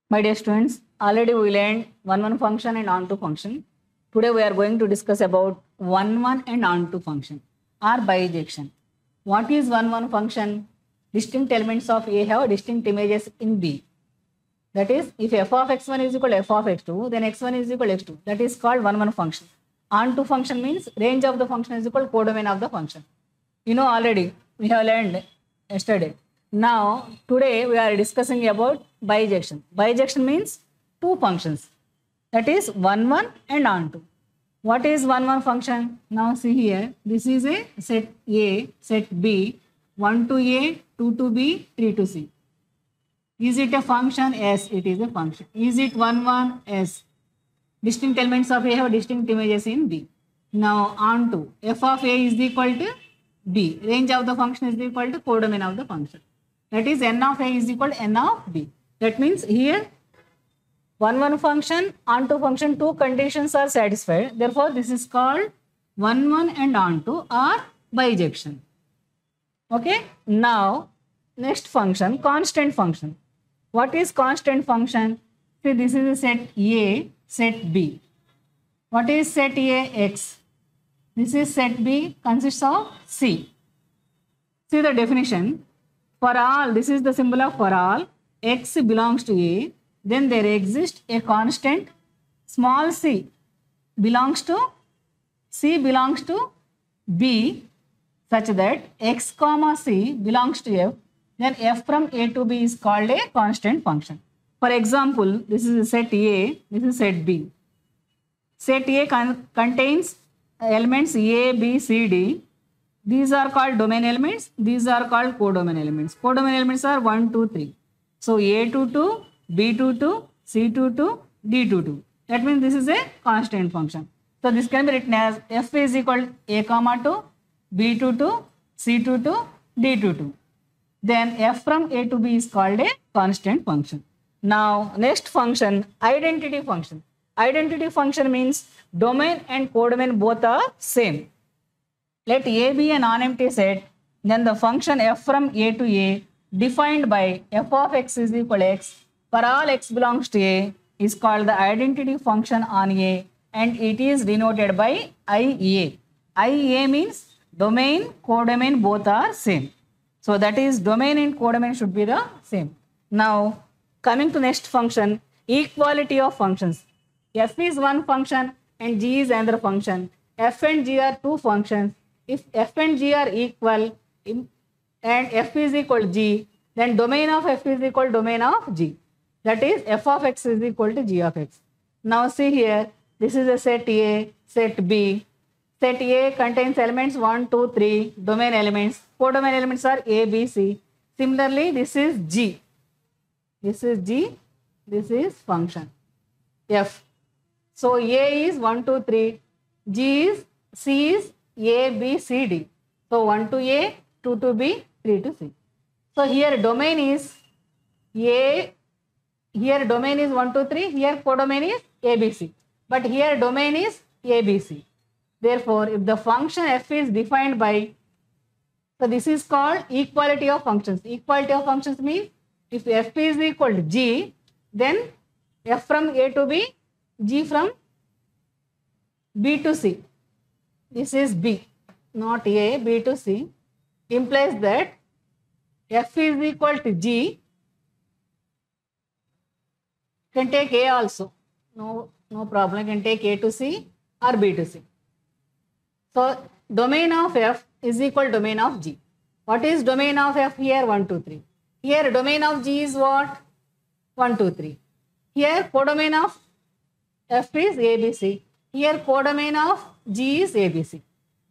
My dear students, already we learned one function and onto function. Today we are going to discuss about one and onto function or bijection. What is one function? Distinct elements of A have distinct images in B. That is, if f of x1 is equal to f of x2, then x1 is equal to x2. That is called one function. Onto function means range of the function is equal to codomain of the function. You know already, we have learned yesterday. Now, today we are discussing about bijection. Bijection means two functions. That is one and onto. What is one function? Now see here, this is a set A, set B, 1 to A, 2 to B, 3 to C. Is it a function? Yes, it is a function. Is it one? Yes. Distinct elements of A have distinct images in B. Now onto, f of A is equal to B. Range of the function is equal to codomain of the function. That is n of A is equal to n of B. That means here one function, onto function, two conditions are satisfied. Therefore, this is called one and onto or bijection. Okay. Now, next function, constant function. What is constant function? See, this is a set A, set B. What is set A? X. This is set B, consists of C. See the definition. For all, this is the symbol of for all, X belongs to A, then there exists a constant small c belongs to B such that X comma C belongs to F, then F from A to B is called a constant function. For example, this is set A, this is set B. Set A contains elements A, B, C, D. These are called domain elements. These are called codomain elements. Codomain elements are 1, 2, 3. So A22, B22, C22, D22. That means this is a constant function. So this can be written as F is equal to A comma 2, B22, C22, D22. Then F from A to B is called a constant function. Now next function, identity function. Identity function means domain and codomain both are same. Let A be a non-empty set, then the function f from A to A defined by f of x is equal to x for all x belongs to A is called the identity function on A, and it is denoted by IA. IA means domain, codomain both are same. So that is domain and codomain should be the same. Now coming to next function, equality of functions. F is one function and G is another function. F and G are two functions. If f and g are equal and f is equal to g, then domain of f is equal to domain of g. That is f of x is equal to g of x. Now see here, this is a set A, set B. Set A contains elements 1, 2, 3, domain elements. Codomain elements are A, B, C. Similarly, this is G. This is G. This is function f. So A is 1, 2, 3. G is, C is A, B, C, D. So 1 to A, 2 to B, 3 to C. So here domain is A, here domain is 1, 2, 3, here codomain is A, B, C. But here domain is A, B, C. Therefore, if the function f is defined by, so this is called equality of functions. Equality of functions means if f is equal to g, then f from A to B, g from B to C. This is B, not A, B to C, implies that f is equal to g, can take A also, no problem, can take A to C or B to C. So domain of f is equal to domain of g. What is domain of f here? 1, 2, 3. Here domain of g is what? 1, 2, 3. Here codomain of f is A, B, C. Here codomain of G is ABC.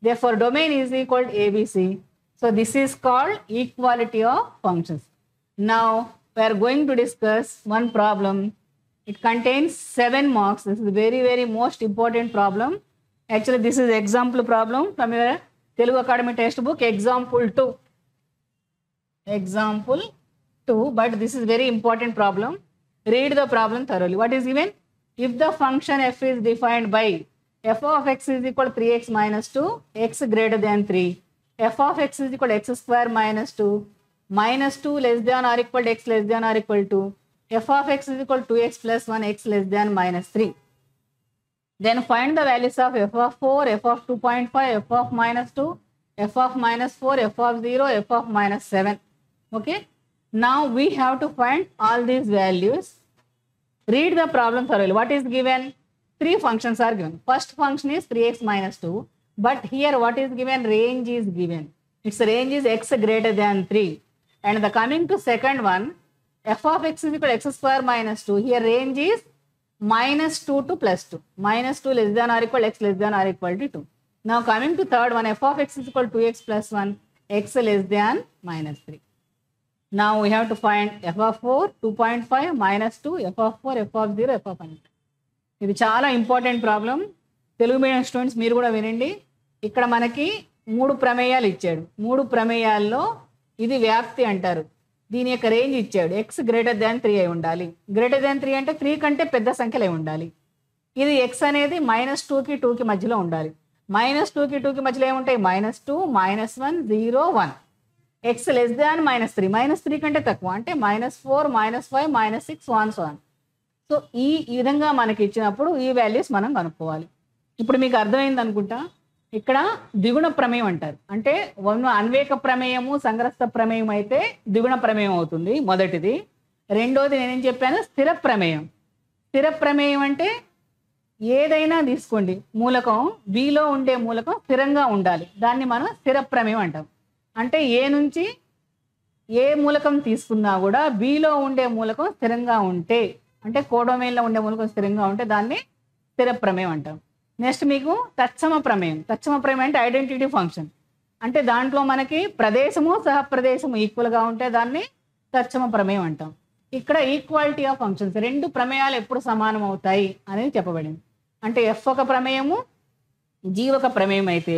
Therefore, domain is equal to ABC. So this is called equality of functions. Now we are going to discuss one problem. It contains 7 marks. This is very most important problem. Actually, this is example problem from your Telugu Academy textbook, example 2. Example 2, but this is very important problem. Read the problem thoroughly. What is given? If the function f is defined by f of x is equal to 3x minus 2, x greater than 3, f of x is equal to x square minus 2, minus 2 less than or equal to x less than or equal to f of x is equal to 2x plus 1, x less than minus 3. Then find the values of f of 4, f of 2.5, f of minus 2, f of minus 4, f of 0, f of minus 7. Okay. Now we have to find all these values. Read the problem thoroughly. What is given? Three functions are given. First function is 3x minus 2. But here what is given? Range is given. Its range is x greater than 3. And the coming to second one, f of x is equal to x square minus 2. Here range is minus 2 to plus 2. Minus 2 less than or equal x less than or equal to 2. Now coming to third one, f of x is equal to 2x plus 1, x less than minus 3. Now we have to find f of 4, 2.5, minus 2, f of 4, f of 0, f of 1. ఇది చాలా important problem. Telugu medium students మీరు కూడా వినండి. ఇక్కడ మనకి 3 ప్రమేయాలు ఇచ్చాడు. 3 ప్రమేయాల్లో ఇది వ్యాప్తి అంటారు. దీని యొక్క రేంజ్ ఇచ్చాడు. x గ్రేటర్ దాన్ 3 అయి ఉండాలి. గ్రేటర్ దాన్ 3 అంటే 3 కంటే పెద్ద సంఖ్యలో ఉండాలి. ఇది x అనేది -2కి 2కి మధ్యలో ఉండాలి. -2కి 2కి మధ్యలో ఏముంటాయి? -2, -1, 0, 1. x less than -3. -3 కంటే తక్కువ అంటే -4, -5, -6, so on. సో ఈ విధంగా మనకి ఇచ్చినప్పుడు ఈ వాల్యూస్ మనం కనుక్కోవాలి. ఇప్పుడు మీకు అర్థమైంది అనుకుంటా. ఇక్కడ ద్విగుణ ప్రమేయం అంటారు. అంటే అన్వేక ప్రమేయము, సంగ్రస్త ప్రమేయం అయితే ద్విగుణ ప్రమేయం అవుతుంది మొదటిది. రెండోది నేనేం చెప్పాను? స్థిర ప్రమేయం. స్థిర ప్రమేయం అంటే ఏదైనా తీసుకోండి, మూలకం బిలో ఉండే మూలకం స్థిరంగా ఉండాలి. దాన్ని మనం స్థిర ప్రమేయం అంటాం. అంటే ఏ నుంచి ఏ మూలకం తీసుకున్నా కూడా బిలో ఉండే మూలకం స్థిరంగా ఉంటే, అంటే కోడొమైన్లో ఉండే మూలకం స్థిరంగా ఉంటే దాన్ని స్థిర ప్రమేయం అంటాం. నెక్స్ట్ మీకు తత్సమ ప్రమేయం. తత్సమ ప్రమేయం అంటే ఐడెంటిటీ ఫంక్షన్. అంటే దాంట్లో మనకి ప్రదేశము సహప్రదేశము ఈక్వల్గా ఉంటే దాన్ని తత్సమ ప్రమేయం అంటాం. ఇక్కడ ఈక్వాలిటీ ఆఫ్ ఫంక్షన్స్, 2 ప్రమేయాలు ఎప్పుడు సమానం అవుతాయి అనేది చెప్పబడింది. అంటే ఎఫ్ ఒక ప్రమేయము, జీ ఒక ప్రమేయం అయితే,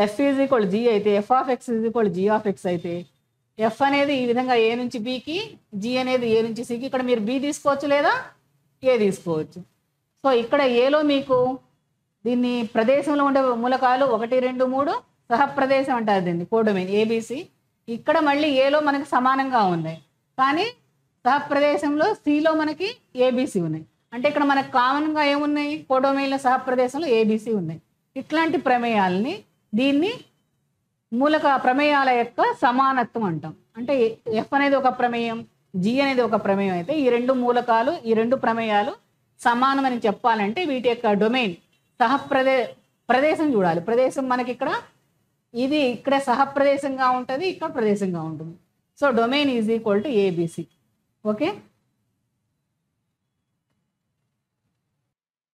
ఎఫ్ ఈజ్ ఈక్వల్ జీ అయితే, F of x is equal G of x అయితే, ఎఫ్ అనేది ఈ విధంగా ఏ నుంచి బికి, జీ అనేది ఏ నుంచి సికి. ఇక్కడ మీరు బి తీసుకోవచ్చు లేదా ఏ తీసుకోవచ్చు. సో ఇక్కడ ఏలో మీకు దీన్ని ప్రదేశంలో ఉండే మూలకాలు 1, 2, 3 సహప్రదేశం అంటారు దీన్ని, కోడొమైన్ ఏబిసి. ఇక్కడ మళ్ళీ ఏలో మనకి సమానంగా ఉన్నాయి, కానీ సహప్రదేశంలో సిలో మనకి ఏబిసి ఉన్నాయి. అంటే ఇక్కడ మనకు కామన్గా ఏమున్నాయి? కోడొమైన్ల సహప్రదేశంలో ఏబిసి ఉన్నాయి. ఇట్లాంటి ప్రమేయాలని దీన్ని మూలక ప్రమేయాల యొక్క సమానత్వం అంటాం. అంటే ఎఫ్ అనేది ఒక ప్రమేయం, జీ అనేది ఒక ప్రమేయం అయితే ఈ 2 మూలకాలు, ఈ 2 ప్రమేయాలు సమానమని చెప్పాలంటే వీటి యొక్క డొమైన్ ప్రదేశం చూడాలి. ప్రదేశం మనకి ఇక్కడ ఇది ఇక్కడ సహప్రదేశంగా ఉంటుంది, ఇక్కడ ప్రదేశంగా ఉంటుంది. So domain is equal to ABC. Okay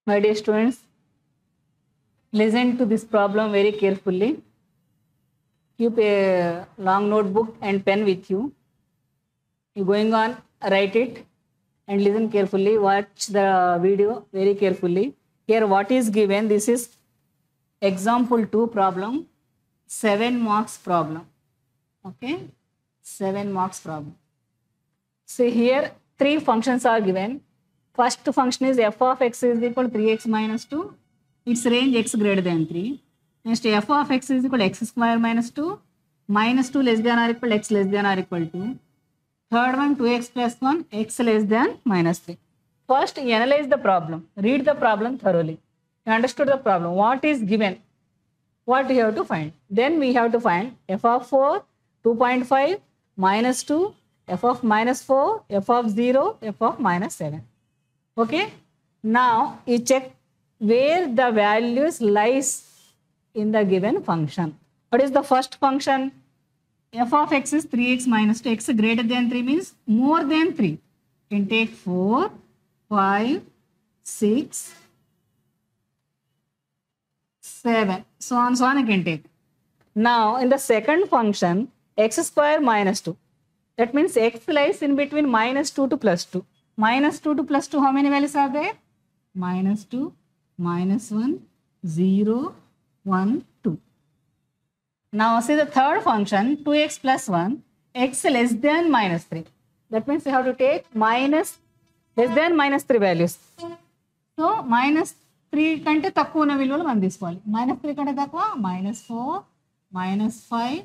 my dear students, listen to this problem very carefully. Keep a long notebook and pen with you. You going on, write it and listen carefully. Watch the video very carefully. Here what is given? This is example 2 problem, 7 marks problem. Okay, 7 marks problem. See here 3 functions are given. First function is f of x is equal to 3x minus 2. Its range x greater than 3. Next f of x is equal to x square minus 2, minus 2 less than or equal to x less than or equal to. Third one 2x plus 1, x less than minus 3. First analyze the problem. Read the problem thoroughly. You understood the problem. What is given? What you have to find? Then we have to find f of 4, 2.5, minus 2, f of minus 4, f of 0, f of minus 7. Okay. Now you check where the values lies in the given function. What is the first function? F of x is 3x minus 2. X greater than 3 means more than 3. You can take 4, 5, 6, 7. So on you can take. Now in the second function, x square minus 2. That means x lies in between minus 2 to plus 2. Minus 2 to plus 2, how many values are there? Minus 2, minus 1, 0, 1, 2. Now see the third function, 2x plus 1, x less than minus 3. That means you have to take less than minus 3 values. So minus 3 కంటే తక్కువ ఉన్న విలువలు మనం తీసుకోవాలి. minus 3 కంటే తక్కువ minus 4, minus 5,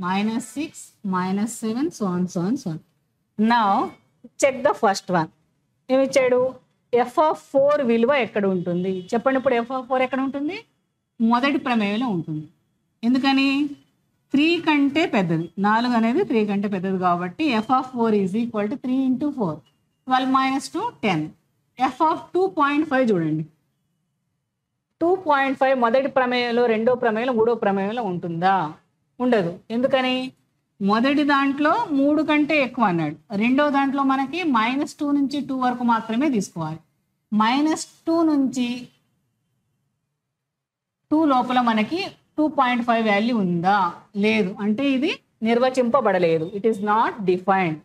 minus 6, minus 7, so on. Now check the first one. ఏమిచ్చాడు, f(4) విలువ ఎక్కడ ఉంటుంది చెప్పండి. ఇప్పుడు f(4) ఎక్కడ ఉంటుంది, మొదటి ప్రమేయంలో ఉంటుంది. ఎందుకని, 3 కంటే పెద్దది, 4 అనేది 3 కంటే పెద్దది కాబట్టి f(4) is equal to 3 × 4, 12 - 2 10. f(2.5) చూడండి, 2.5 మొదటి ప్రమేయంలో, రెండో ప్రమేయంలో, మూడో ప్రమేయంలో ఉంటుందా, ఉండదు. ఎందుకని, మొదటి దాంట్లో 3 కంటే ఎక్కువ అన్నాడు, రెండో దాంట్లో మనకి -2 నుంచి 2 వరకు మాత్రమే తీసుకోవాలి. -2 నుంచి 2 లోపల మనకి 2.5 వాల్యూ ఉందా, లేదు. అంటే ఇది నిర్వచింపబడలేదు, it is not defined.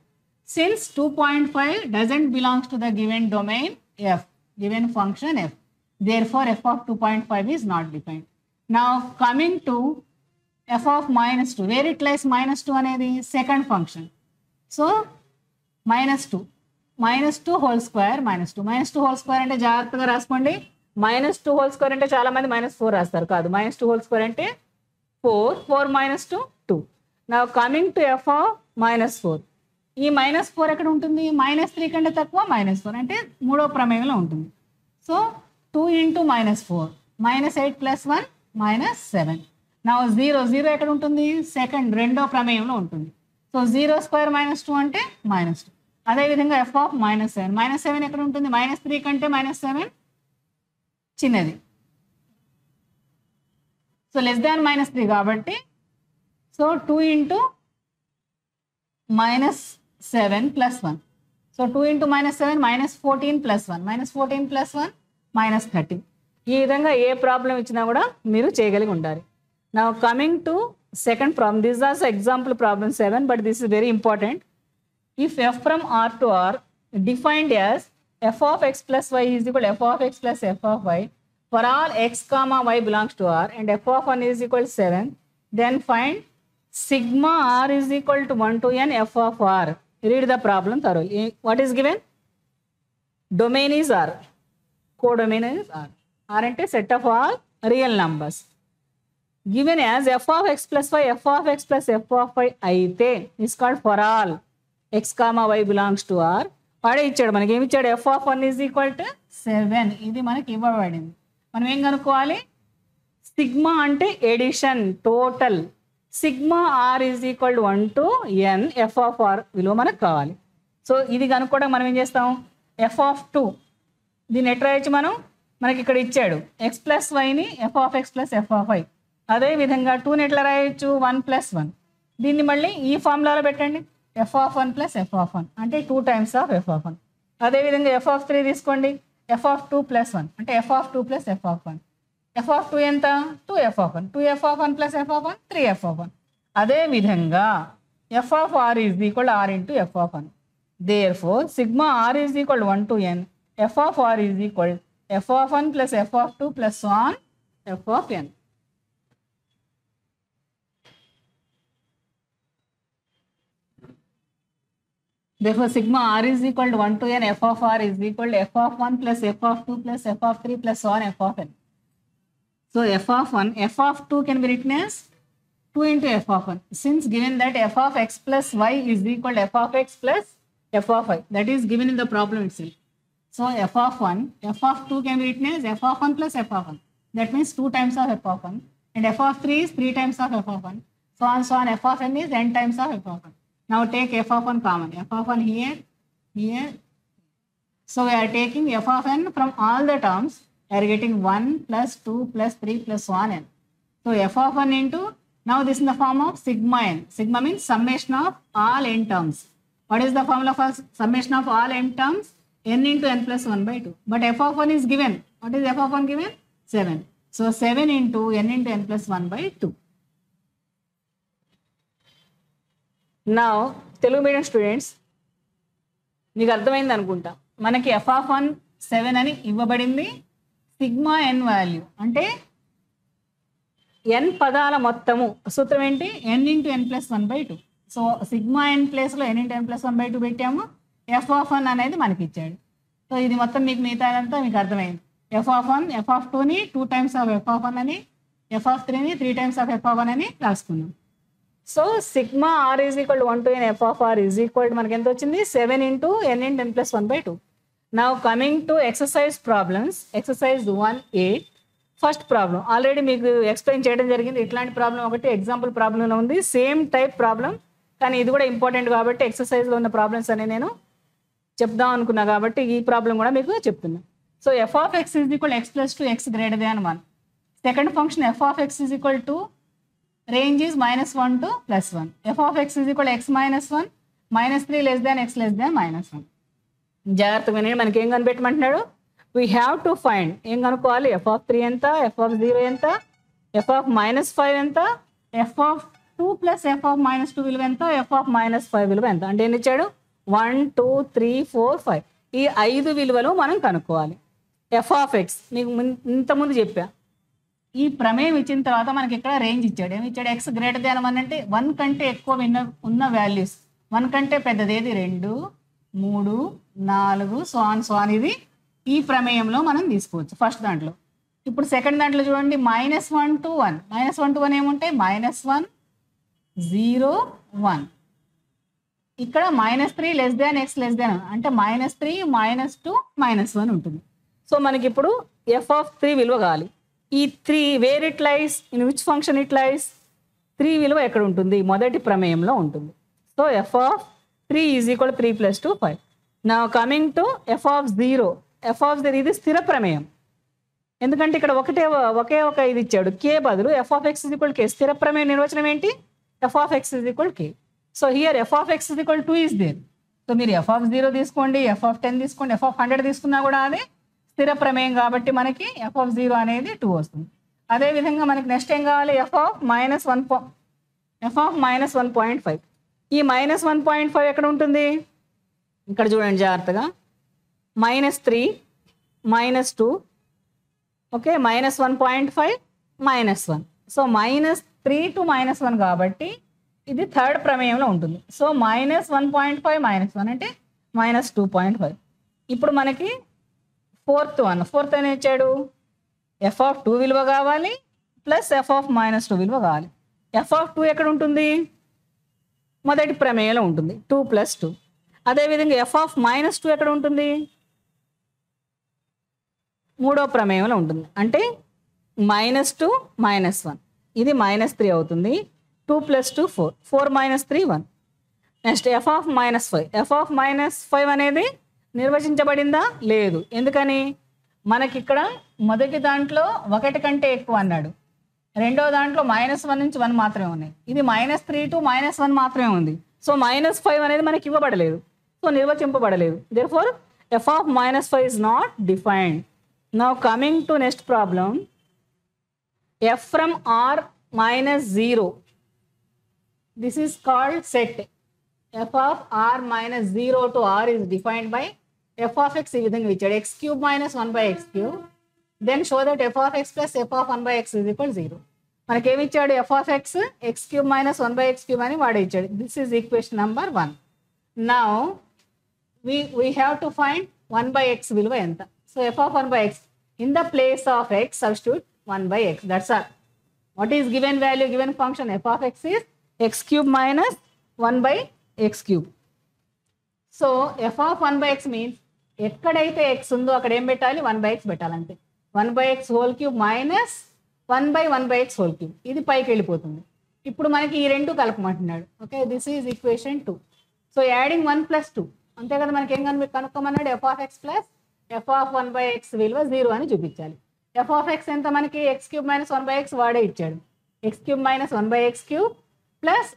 Since 2.5 doesn't belongs to the given domain f, given function f, therefore f of 2.5 is not defined. Now coming to f of -2, where it lies -2 అనేది second function. So -2 whole square -2 whole square అంటే జాగ్రత్తగా రాసుకోండి. -2 whole square అంటే చాలా మంది -4 రాస్తారు, కాదు. -2 whole square అంటే 4 - 2 2. Now coming to f of -4, ఈ -4 ఎక్కడ ఉంటుంది, -3 కంటే తక్కువ, -4 అంటే మూడో ప్రమేయంలో ఉంటుంది. సో 2 × -4, -8 + 1 -7. నా 0 ఎక్కడ ఉంటుంది, రెండో ప్రమేయంలో ఉంటుంది. సో 0² -2 అంటే -2. అదేవిధంగా f of -7, -7 ఎక్కడ ఉంటుంది, -3 కంటే -7 చిన్నది. సో <-3 కాబట్టి, సో 2 × -7 + 1. సో 2 × -7 -14 + 1 -14 + 1 -13. ఈ విధంగా ఏ ప్రాబ్లం ఇచ్చినా కూడా మీరు చేయగలిగి ఉండాలి. Now coming to second problem, this is also example problem 7, but this is very important. If f from R to R defined as f of x plus y is equal to f of x plus f of y for all x comma y belongs to R and f of 1 is equal to 7, then find sigma R is equal to 1 to n f of R. Read the problem thoroughly. What is given? Domain is R. Codomain is R. R అంటే set of all real numbers. Given as f of x plus y, f of x plus f of y అయితే is called for all x comma y belongs to R. వాడే ఇచ్చాడు మనకి, ఏమి ఇచ్చాడు, f of 1 is equal to 7. ఇది మనకి ఇవ్వబడింది. మనం ఏం కనుక్కోవాలి, సిగ్మా అంటే addition, total. Sigma r is equal to 1 to n f of r విలువ మనకు కావాలి. సో ఇది కనుక్కోవడం మనం ఏం చేస్తాం, f of 2 దీన్ని ఎట్లా రాయొచ్చు మనం, మనకి ఇక్కడ ఇచ్చాడు x plus yని f of x plus f of y. అదేవిధంగా 2ని ఎట్లా రాయొచ్చు, 1 + 1. దీన్ని మళ్ళీ ఈ ఫార్ములాలో పెట్టండి, f of 1 plus f of 1 అంటే 2 times of f of 1. అదేవిధంగా f of 3 తీసుకోండి, f of 2 + 1 అంటే f of 2 plus f of 1. f of 2 ఎంత, 2f of 1, 2f of 1 plus f of 1 3f of 1. అదేవిధంగా f of r is equal to r into f of 1. Therefore sigma r is equal to 1 to n f of r is equal to f of 1 plus f of 2 plus 1 f of n. Therefore sigma r is equal to 1 to n f of r is equal to f of 1 plus f of 2 plus f of 3 plus 1 f of n. So f of 1, f of 2 can be written as 2 into f of 1. Since given that f of x plus y is equal to f of x plus f of y, that is given in the problem itself. So f of 1, f of 2 can be written as f of 1 plus f of 1. That means 2 times of f of 1. And f of 3 is 3 times of f of 1. So on f of n is n times of f of 1. Now take f of 1 common. F of 1 here, here. So we are taking f of n from all the terms. We are getting 1 plus 2 plus 3 plus 1 n. So f of 1 into, now this is in the form of sigma n. Sigma means summation of all n terms. What is the formula for summation of all n terms? N into n plus 1 by 2. But f of 1 is given. What is f of 1 given? 7. So 7 into n plus 1 by 2. Now Telugu medium students మీకు అర్థమైంది అనుకుంటా. మనకి f of 1 7 అని ఇవ్వబడింది. Sigma n value అంటే n పదాల మొత్తము, సూత్రం ఏంటి, n into n plus 1 by 2. So sigma n ప్లేస్లో n into n plus 1 by 2 పెట్టాము. f of 1 అనేది మనకి ఇచ్చాడు. సో ఇది మొత్తం మీకు మిగతాదంతా మీకు అర్థమైంది. f of 1, f of 2ని 2 times of f of 1 అని, f of 3ని 3 times of f of 1 అని రాసుకున్నాం. So sigma r is equal to 1 to n f of r is equal to మనకి ఎంత వచ్చింది, 7 into n into n plus 1 by 2. Now coming to exercise problems, exercise 1A, first problem already మీకు explain చేయడం జరిగింది. ఇట్లాంటి problem ఒకటి example ప్రాబ్లంలో ఉంది, సేమ్ టైప్ ప్రాబ్లం, కానీ ఇది కూడా ఇంపార్టెంట్ కాబట్టి ఎక్సర్సైజ్లో ఉన్న ప్రాబ్లమ్స్ అని నేను చెప్దాం అనుకున్నా కాబట్టి ఈ ప్రాబ్లం కూడా మీకు చెప్తున్నా. So f of x is equal X plus to X greater than 1. Second function F of x is equal to range is -1 to +1. F of x is equal X -1 -3 less than x less than -1. జాగ్రత్తగా వినండి, మనకి ఏం కనిపెట్టమంటున్నాడు, we have to find, ఏం కనుక్కోవాలి, F of 3 ఎంత, F of 0 ఎంత, F of -5 ఎంత, F of 2 plus f of -2 విలువ ఎంత, ఎఫ్ ఆఫ్ -5 విలువ ఎంత. అంటే ఏం ఇచ్చాడు, 1 2 3 4 5, ఈ 5 విలువలు మనం కనుక్కోవాలి. ఎఫ్ ఆఫ్ ఎక్స్ మీకు ఇంతకుముందు చెప్పా, ఈ ప్రమేయం ఇచ్చిన తర్వాత మనకి ఇక్కడ రేంజ్ ఇచ్చాడు. ఏమి ఇచ్చాడు, ఎక్స్ గ్రేటర్ దాన్ 1 అంటే 1 కంటే ఎక్కువ ఉన్న వాల్యూస్, 1 కంటే పెద్దది ఏది, 2 3 4 సో ఆన్ ఇది ఈ ప్రమేయంలో మనం తీసుకోవచ్చు ఫస్ట్ దాంట్లో. ఇప్పుడు సెకండ్ దాంట్లో చూడండి, -1 to 1, -1 to 1 ఏముంటాయి, -1 0 1. ఇక్కడ -3 less than x less than అంటే -3 -2 -1 ఉంటుంది. సో మనకి ఇప్పుడు ఎఫ్ ఆఫ్ 3 విలువ కావాలి. ఈ 3 where it lies, in which function it lies, 3 విలువ ఎక్కడ ఉంటుంది, మొదటి ప్రమేయంలో ఉంటుంది. So f of 3 is equal 3 + 2 5. నా coming to f of 0, f of 0 ఇది స్థిర ప్రమేయం, ఎందుకంటే ఇక్కడ ఒకే ఒక ఇది ఇచ్చాడు, కే బదులు f of x is equal k. స్థిర ప్రమేయం నిర్వచనం ఏంటి, f of x is equal k. So here f of x is equal 2 is there. So మీరు ఎఫ్ ఆఫ్ 0 తీసుకోండి, ఎఫ్ ఆఫ్ 10 తీసుకోండి, ఎఫ్ ఆఫ్ 100 తీసుకున్నా కూడా అదే స్థిర ప్రమేయం కాబట్టి మనకి ఎఫ్ ఆఫ్ 0 అనేది 2 వస్తుంది. అదేవిధంగా మనకి నెక్స్ట్ ఏం కావాలి, ఎఫ్ ఆఫ్ -1.5. ఈ -1.5 ఎక్కడ ఉంటుంది, ఇక్కడ చూడండి జాగ్రత్తగా, -3 -2 ఓకే, -1.5 -1. సో -3 to -1 కాబట్టి ఇది థర్డ్ ప్రమేయంలో ఉంటుంది. సో -1.5 -1 అంటే -2.5. ఇప్పుడు మనకి ఫోర్త్ అని ఇచ్చాడు, ఎఫ్ ఆఫ్ 2 విలువ కావాలి ప్లస్ ఎఫ్ ఆఫ్ -2 విలువ కావాలి. ఎఫ్ ఆఫ్ 2 ఎక్కడ ఉంటుంది, మొదటి ప్రమేయంలో ఉంటుంది, 2 + 2. అదేవిధంగా ఎఫ్ ఆఫ్ -2 ఎక్కడ ఉంటుంది, మూడో ప్రమేయంలో ఉంటుంది, అంటే -2 -1, ఇది -3 అవుతుంది. 2 + 2 4, 4 - 3 1. Next F of -5, F of -5 అనేది నిర్వచించబడిందా, లేదు. ఎందుకని, మనకి ఇక్కడ మొదటి దాంట్లో 1 కంటే ఎక్కువ అన్నాడు, రెండో దాంట్లో -1 నుంచి 1 మాత్రమే ఉన్నాయి, ఇది -3 to -1 మాత్రమే ఉంది. సో -5 అనేది మనకి ఇవ్వబడలేదు, so నిర్వచింపబడలేదు. therefore f of -5 is not defined. Now coming to next problem, f from r -0, this is called set. f of r -0 to r is defined by f of x ఈ విధంగా ఇచ్చాడు, x³ - 1/x³. then show that f of x plus f of 1/x is equal 0. మనకి ఏమి ఇచ్చాడు, f of x x³ - 1/x³ అని వాడు ఇచ్చాడు. this is equation number 1. now we have to find 1/x విలువ ఎంత. so f of 1/x, in the place of x substitute 1/x, that's all. what is given value, given function f of x is x³ - 1/x³. so f of 1/x means ఎక్కడైతే x ఉందో అక్కడ ఏం పెట్టాలి, 1/x పెట్టాలంటే 1/x³ minus 1/1/x³, ఇది పైకి వెళ్ళిపోతుంది. ఇప్పుడు మనకి ఈ రెండు కలపమంటున్నాడు. Okay, this is equation 2. So adding 1 + 2 అంతే కదా, మనకి ఏం కనుక్కోమన్నాడు, f of x plus f of 1/x విలువ 0 అని చూపించాలి. f of x ఎంత మనకి, x³ - 1/x వాడే ఇచ్చాడు, x³ - 1/x³ plus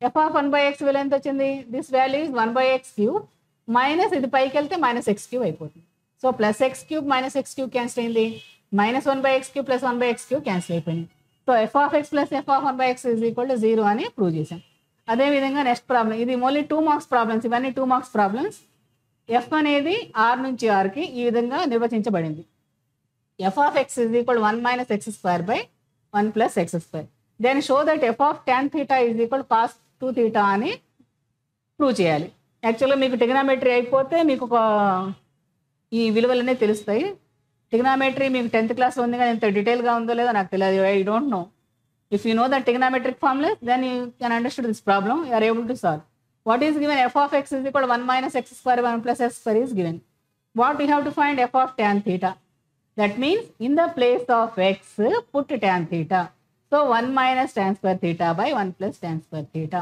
f of 1/x విలువ ఎంత వచ్చింది, this value is 1/x³ minus ఇది పైకి వెళ్తే -x³ అయిపోతుంది. సో +x³ - x³ క్యాన్సిల్ అయింది, -1/x³ + 1/x³ క్యాన్సిల్ అయిపోయింది. So f of x plus f of 1/x is equal to 0 అని ప్రూవ్ చేశాం. అదేవిధంగా నెక్స్ట్ ప్రాబ్లం, ఇది ఓన్లీ 2 మార్క్స్ ప్రాబ్లమ్స్, ఇవన్నీ 2 మార్క్స్ ప్రాబ్లమ్స్. ఎఫ్ అనేది r నుంచి rకి ఈ విధంగా నిర్వచించబడింది. f of x is equal to 1 - x² / 1 + x². Then show that f of tan θ is equal to cos 2θ అని ప్రూవ్ చేయాలి. యాక్చువల్గా మీకు ట్రిగనామెట్రీ అయిపోతే మీకు ఒక ఈ విలువలనే తెలుస్తాయి. ట్రిగనామెట్రీ మీకు 10th క్లాస్లో ఉంది, కానీ ఎంత డీటెయిల్గా ఉందో లేదో నాకు తెలియదు, I don't know. If you know the trigonometric formulas, then you can understand this problem, you are able to solve. What is given, f of x is equal to 1 - x² / 1 + x² is given. what we have to find? F of tan theta. That means in the place of x, put tan theta. So 1 minus tan square theta by 1 plus tan square theta.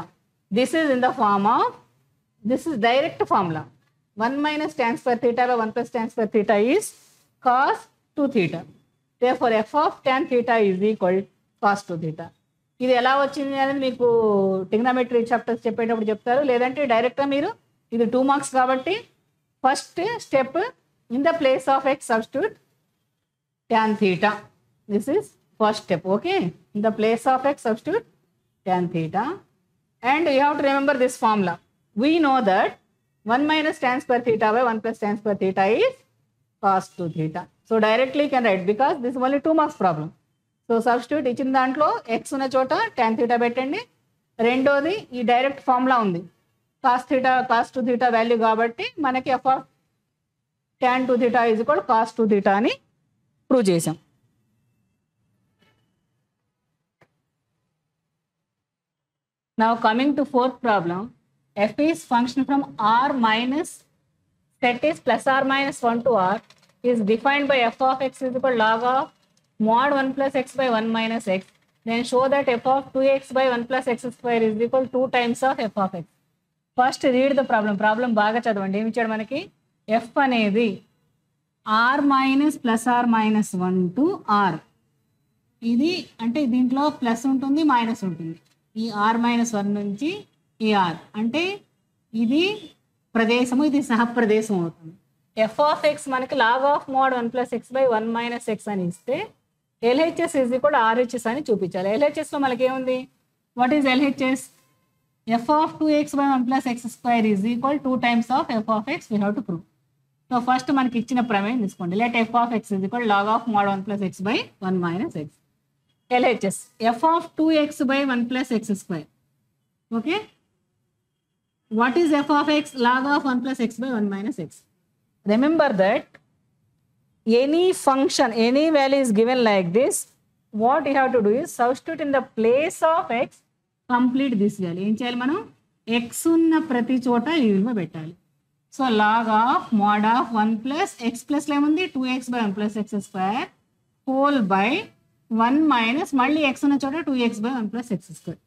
This is in the form of, this is direct formula. 1 minus tan square theta by 1 plus tan square theta is cos 2 theta. Therefore, f of tan theta is equal cos 2 theta. ఇది ఎలా వచ్చింది అనేది మీకు trigonometry chapters చెప్పేటప్పుడు చెప్తారు, లేదంటే డైరెక్ట్గా మీరు ఇది 2 మార్క్స్ కాబట్టి first step in the place of X substitute tan theta. This is first step. Okay, in the place of x substitute tan theta, and you have to remember this formula. We know that 1 minus tan square theta by 1 plus tan square theta is cos 2 theta. So directly you can write, because this is only 2 marks problem. So substitute ఇచ్చిన దాంట్లో x ఉన్న చోట tan theta పెట్టండి. రెండోది ఈ direct formula ఉంది, cos theta cos 2 theta value కాబట్టి మనకి f of tan 2 theta is equal to cos 2 theta అని ప్రూవ్ చేసాం. Now coming to fourth problem, f is function from r minus set is plus or minus 1 to r is defined by f of x is equal to log of mod 1 plus x by 1 minus x. Then show that f of 2x by 1 plus x square is equal to 2 times of f of x. First read the problem. Problem బాగా చదవండి. ఏమి ఇచ్చాడు మనకి? f అనేది r minus plus are minus 1 to r. ఇది అంటే దీంట్లో plus ఉంటుంది, మైనస్ ఉంటుంది. ఈ r మైనస్ 1 నుంచి ఈ r అంటే ఇది ప్రదేశము, ఇది సహప్రదేశం అవుతుంది. f ఆఫ్ ఎక్స్ మనకి log of mode 1 plus X by 1 minus x అని ఇస్తే ఎల్హెచ్ఎస్ ఈజ్ ఈక్వల్ ఆర్హెచ్ఎస్ అని చూపించాలి. ఎల్హెచ్ఎస్లో మనకి ఏముంది? What is LHS? f of 2x by 1 plus x square is equal 2 times of f of x. We have to prove. So first మనకి ఇచ్చిన ప్రమేయం తీసుకోండి. Let f of x is equal log of mod 1 plus x by 1 minus x. LHS f of 2x by 1 plus x square. Okay. What is f of x? Log of 1 plus x by 1 minus x. Remember that any function, any value is given like this, what you have to do is substitute in the place of x, complete this value. ఏం చేయాలి మనం? x ఉన్న ప్రతి చోట ఈ విలువ పెట్టాలి. So log of mod of 1 plus x plus ఏముంది? 2x by 1 plus x square whole by 1 minus మళ్ళీ x ఉన్న చోట 2x by 1 plus x square.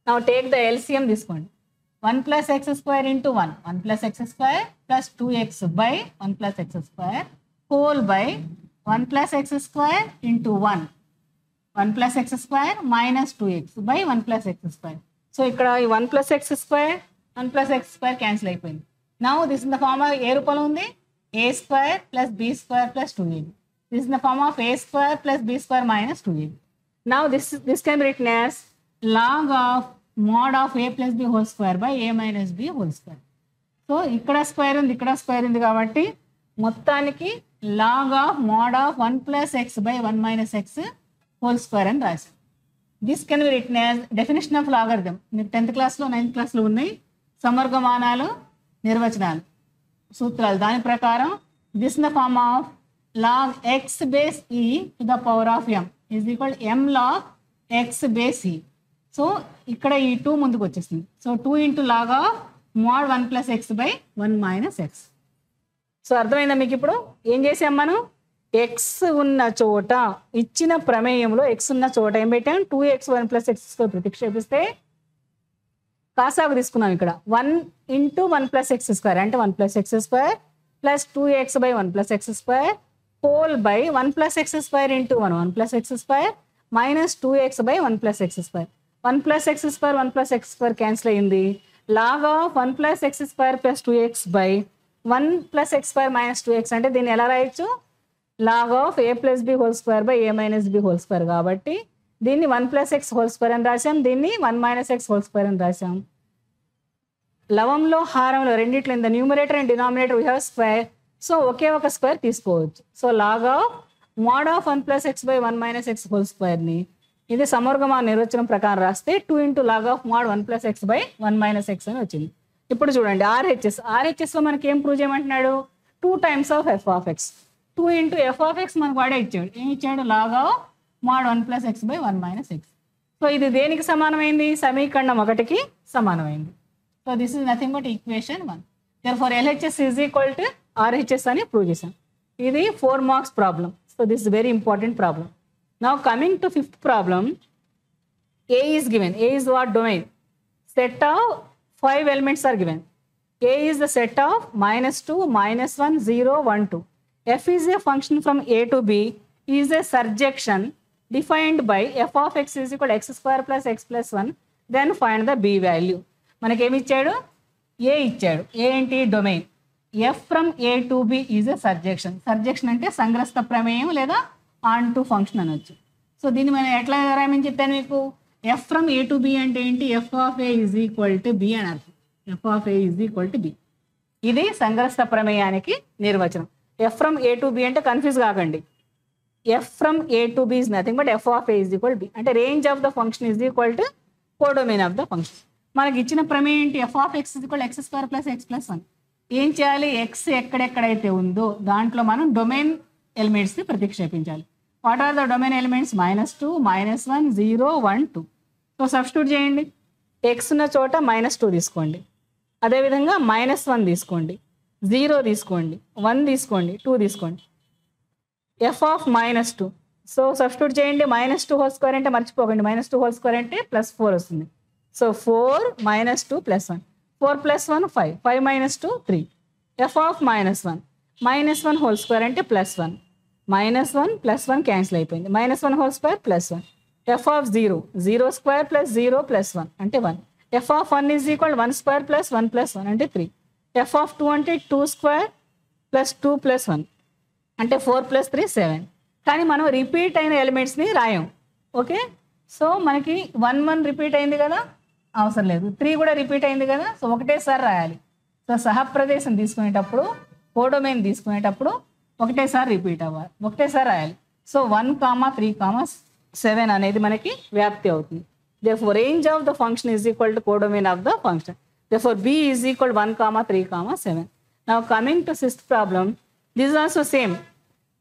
Now take the LCM తీసుకోండి. 1 plus x square into 1, 1 plus x square plus 2x by 1 plus x square whole by 1 plus x square into 1, 1 plus x square minus 2x by 1 plus x square. So ఇక్కడ ఈ 1 plus x square 1 plus x square cancel అయిపోయింది. Now this in the form of ఏ రూపంలో ఉంది? a square plus b square plus 2ab. This is in the form of a square plus b square minus 2ab. Now this can be written as log of mod of a plus b whole square by a minus b whole square. So ఇక్కడ square ఉంది, ఇక్కడ square ఉంది కాబట్టి మొత్తానికి log of mod of 1 plus x by 1 minus x whole square అని రాశాం. This can be written as definition of logarithm. మీకు 10th క్లాస్లో 9th క్లాస్లో ఉన్నాయి సమర్గమానాలు, నిర్వచనాలు, సూత్రాలు. దాని ప్రకారం this in the form of log x base e to the power of m is equal m log x base e. So ఇక్కడ ఈ 2 ముందుకు వచ్చేసింది. So 2 into log of mode 1 plus X by 1 minus X. So అర్థమైందా మీకు? ఇప్పుడు ఏం చేసాం మనం? ఎక్స్ ఉన్న చోట ఇచ్చిన ప్రమేయంలో ఎక్స్ ఉన్న చోట ఏం పెట్టాం? 2x 1 ప్లస్ ఎక్స్ స్క్వేర్ ప్రతిక్షేపిస్తే కాసాగు తీసుకున్నాం. ఇక్కడ 1 ఇంటూ 1 ప్లస్ ఎక్స్ స్క్వేర్ అంటే 1 plus x square plus 2x by 1 plus x square whole by 1 plus x square into 1, 1 plus x square minus 2x by 1 plus x square. 1 plus x square 1 plus x square cancel అయ్యింది. Log of 1 plus x square plus 2x by 1 plus x square minus 2x అంటే దీన్ని ఎలా రాయొచ్చు? Log of a plus b whole square by A minus B whole square. కాబట్టి దీన్ని 1 plus X whole square అని రాసాం, దీన్ని 1 మైనస్ ఎక్స్ హోల్ స్క్వేర్ అని రాసాం. లవంలో హారంలో రెండిట్లో in the numerator and denominator we have square. So ఒకే ఒక స్క్వేర్ తీసుకోవచ్చు. So log of mod of 1 plus X by 1 minus x whole స్క్వేర్ని ఇది సమర్గమాన నిర్వచనం ప్రకారం రాస్తే 2 into log of mode 1 plus X by 1 minus x అని వచ్చింది. ఇప్పుడు చూడండి ఆర్హెచ్ఎస్లో మనకి ఏం ప్రూవ్ చేయమంటున్నాడు? 2 times of f of x. 2 into f of x మనకు వాడే ఇచ్చాడు. ఏమి ఇచ్చాడు? లాగ్ of mode 1 plus X by 1 minus X. So ఇది దేనికి సమానమైంది? సమీకరణం 1కి సమానమైంది. So this is nothing but equation 1. Therefore, LHS is equal to RHS అని ప్రూవ్ చేసాం. ఇది 4 marks problem. So this is very important problem. Now coming to fifth problem, A is given. A is what domain? Set of 5 elements are given. A is the set of -2, -1, 0, 1, 2. F is a function from A to B, is a surjection defined by f of x is equal to x square plus x plus 1. Then find the B value. మనకి ఏమి ఇచ్చాడు? A ఇచ్చాడు. A ఏంటి? Domain. F from A to B is a surjection. సర్జెక్షన్ అంటే సంగ్రస్త ప్రమేయం లేదా on to function అనొచ్చు. So దీన్ని మనం ఎట్లా రాయమని చెప్పాను మీకు? F from A to B అంటే ఏంటి? F of A is equal to B అని అర్థం. F of A is equal to B. ఇది సంగ్రస్త ప్రమేయానికి నిర్వచనం. F from A to B అంటే కన్ఫ్యూజ్ కాకండి. F from A to B is nothing but f of A is equal to B. అంటే range of the function is equal to codomain of the function. మనకి ఇచ్చిన ప్రమేయం ఏంటి? f of x is equal to x square plus x plus 1. ఏం చేయాలి? x ఎక్కడెక్కడైతే ఉందో దాంట్లో మనం డొమైన్ ఎలిమెంట్స్ని ప్రతిక్షేపించాలి. What are the domain elements? -2, -1, 0, 1, 2. So substitute చేయండి. x ఉన్న చోట -2 తీసుకోండి, అదేవిధంగా -1 తీసుకోండి, 0 తీసుకోండి, 1 తీసుకోండి, 2 తీసుకోండి. f of -2. సో సబ్స్టిట్యూట్ చేయండి. -2 హోల్ స్క్వేర్ అంటే మర్చిపోకండి, -2 హోల్ స్క్వేర్ అంటే +4 వస్తుంది. So 4 -2 +1, 4 + 1 5, 5 - 2 3. f of -1, -1 whole square అంటే +1, -1 +1 క్యాన్సిల్ అయిపోయింది, -1 whole square +1. f of 0, 0 square + 0 + 1 అంటే 1. f of 1 is equal 1 square + 1 + 1 అంటే 3. f of 2 అంటే 2 స్క్వేర్ + 2 + 1 అంటే 4 + 3 7. కానీ మనం రిపీట్ అయిన ఎలిమెంట్స్ని రాయం. ఓకే, సో మనకి 1 1 రిపీట్ అయింది కదా, అవసరం లేదు. 3 కూడా రిపీట్ అయింది కదా, సో ఒకటేసారి రాయాలి. సో సహప్రదేశం తీసుకునేటప్పుడు, కోడొమైన్ తీసుకునేటప్పుడు ఒకటేసారి రిపీట్ అవ్వాలి, ఒకటేసారి రాయాలి. సో 1, 3, 7 అనేది మనకి వ్యాప్తి అవుతుంది. Therefore, range of the function is equal to codomain of the function. Therefore, B is equal to 1, 3, 7. Now coming to sixth problem, this is also same.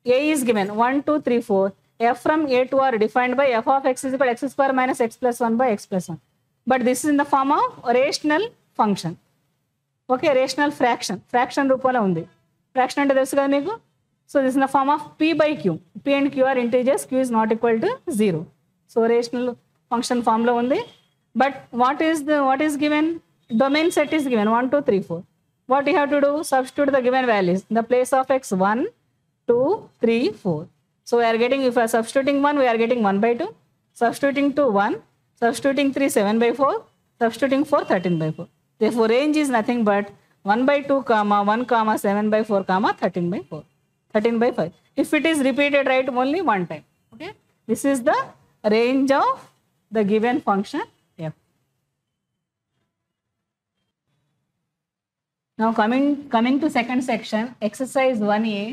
A is given 1, 2, 3, 4. F from A to R defined by f of x is equal to x square minus x plus 1 by x plus 1. But this is in the form of rational function. Okay, rational fraction. Fraction రూపంలో ఉంది. Fraction అంటే తెలుసు కదా మీకు. So this is in the form of p by q. P and q are integers. Q is not equal to 0. So rational function form లో ఉంది. But what is given? Domain set is given 1, 2, 3, 4. What you have to do? Substitute the given values in the place of x 1, 2, 3, 4. So we are getting, if we are substituting 1, we are getting 1 by 2. Substituting 2, 1. Substituting 3, 7 by 4. Substituting 4, 13 by 4. Therefore, range is nothing but 1 by 2, 1, 7 by 4, 13 by 4. 13 by 5. If it is repeated, write only one time. Okay. This is the range of the given function f. Now coming to second section, exercise 1a,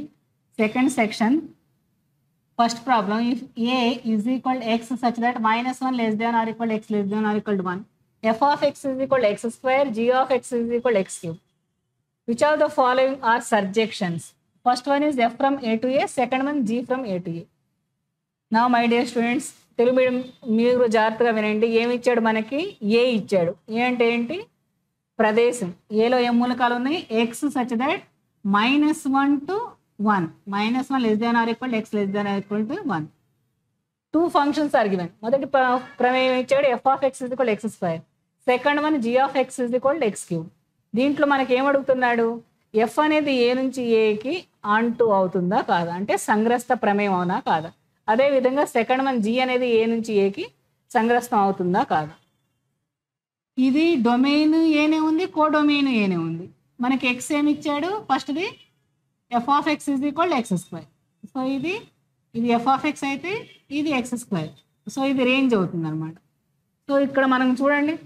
second section. First problem, if a is equal to x such that -1 less than or equal to x less than or equal to 1, f of x is equal to x square, g of x is equal to x cube. Which of the following are surjections? First one is f from a to a, second one g from a to a. Now my dear students, Telugu medium మీరు జాగ్రత్తగా వినండి. ఏమి ఇచ్చాడు మనకి? ఏ ఇచ్చాడు. ఏ అంటే ఏంటి? ప్రదేశం. ఏలో ఏ మూలకాలు ఉన్నాయి? X such that -1 to 1, -1 less than or equal to x less than or equal to 1. Two functions are given. మొదటి ప్రమేయం ఇచ్చాడు f of x is equal to x square. Second one g of x is equal to x cube. దీంట్లో మనకి ఏమడుగుతున్నాడు? F అనేది ఏ నుంచి ఏకి on to అవుతుందా కాదా, అంటే సంగ్రస్త ప్రమేయం అవునా కాదా. అదేవిధంగా సెకండ్ వన్ జీ అనేది ఏ నుంచి ఏకి సంగ్రస్తం అవుతుందా కాదా. ఇది డొమైన్ ఏనే ఉంది, కోడొమైన్ ఏనే ఉంది. మనకి ఎక్స్ ఏమి ఇచ్చాడు? ఫస్ట్ది f of x is equal to x square. So ఇది ఎఫ్ ఆఫ్ ఎక్స్ అయితే ఇది ఎక్స్ స్క్వేర్. సో ఇది రేంజ్ అవుతుంది అనమాట. సో ఇక్కడ మనం చూడండి,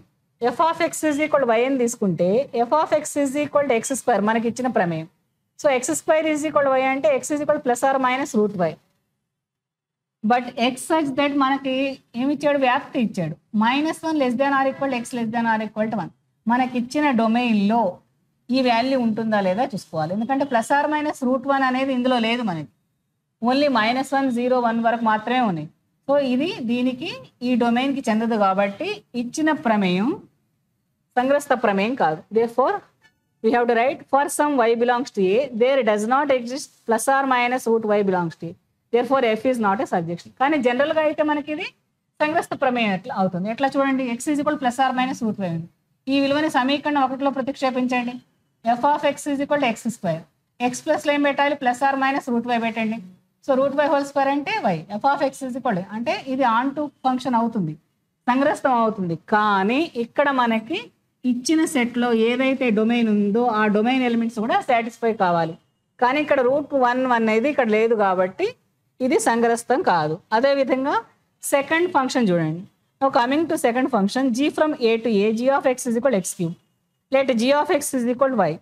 f of x is equal y అని తీసుకుంటే f of x is equal to x square మనకి ఇచ్చిన ప్రమేయం. So x square is equal y అంటే x is equal plus are minus √y. But x such that మనకి ఏమి ఇచ్చాడు? వ్యాప్తి ఇచ్చాడు. -1 less than or equal to x less than or equal to 1. మనకి ఇచ్చిన డొమైన్లో ఈ వాల్యూ ఉంటుందా లేదా చూసుకోవాలి. ఎందుకంటే ప్లస్ ఆర్ మైనస్ √1 అనేది ఇందులో లేదు మనకి. ఓన్లీ -1, 0, 1 వరకు మాత్రమే ఉన్నాయి. సో ఇది దీనికి ఈ డొమైన్కి చెందదు కాబట్టి ఇచ్చిన ప్రమేయం సంగ్రస్త ప్రమేయం కాదు. Therefore we have to write for some y belongs to A, there does not exist plus or minus root y belongs to A. Therefore, f is not a surjection. కానీ జనరల్గా అయితే మనకి ఇది సంగ్రస్త ప్రమేయం ఎట్లా అవుతుంది? ఎట్లా చూడండి, x is equal plus are minus root y ఉంది. ఈ విలువని సమీకరణం 1లో ప్రతిక్షేపించండి. F of x is equal x square. X ప్లస్లో ఏం పెట్టాలి? Plus are minus root y పెట్టండి. So root y whole square అంటే y. F of x is equal అంటే ఇది ఆన్ టు ఫంక్షన్ అవుతుంది, సంగ్రస్తం అవుతుంది. కానీ ఇక్కడ మనకి ఇచ్చిన సెట్లో ఏదైతే డొమైన్ ఉందో ఆ డొమైన్ ఎలిమెంట్స్ కూడా సాటిస్ఫై కావాలి. కానీ ఇక్కడ రూట్ 1 అనేది ఇక్కడ లేదు కాబట్టి ఇది సంగ్రస్తం కాదు. అదేవిధంగా సెకండ్ ఫంక్షన్ చూడండి. Coming to second function, g from a to a, g of x is equal x cube. Let g of x is equal y.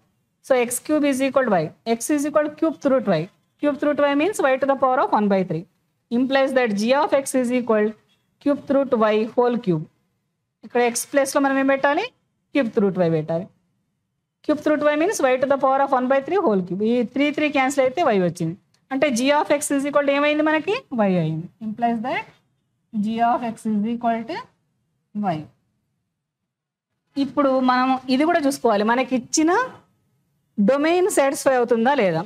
So x cube is equal to y. X is equal to cube root y. Cube root y means y to the power of 1/3. Implies that g of x is equal cube root y whole cube. ఇక్కడ x ప్లేస్లో మనం ఏం పెట్టాలి? Cube root why పెట్టాలి. Cube root why means y to the power of 1/3 whole cube. ఈ 3 cancel అయితే y వచ్చింది. అంటే g of x is equal to ఏమైంది మనకి? y అయింది. Implies that g of x is equal to y. ఇప్పుడు మనం ఇది కూడా చూసుకోవాలి, మనకి ఇచ్చిన డొమైన్ సాటిస్ఫై అవుతుందా లేదా.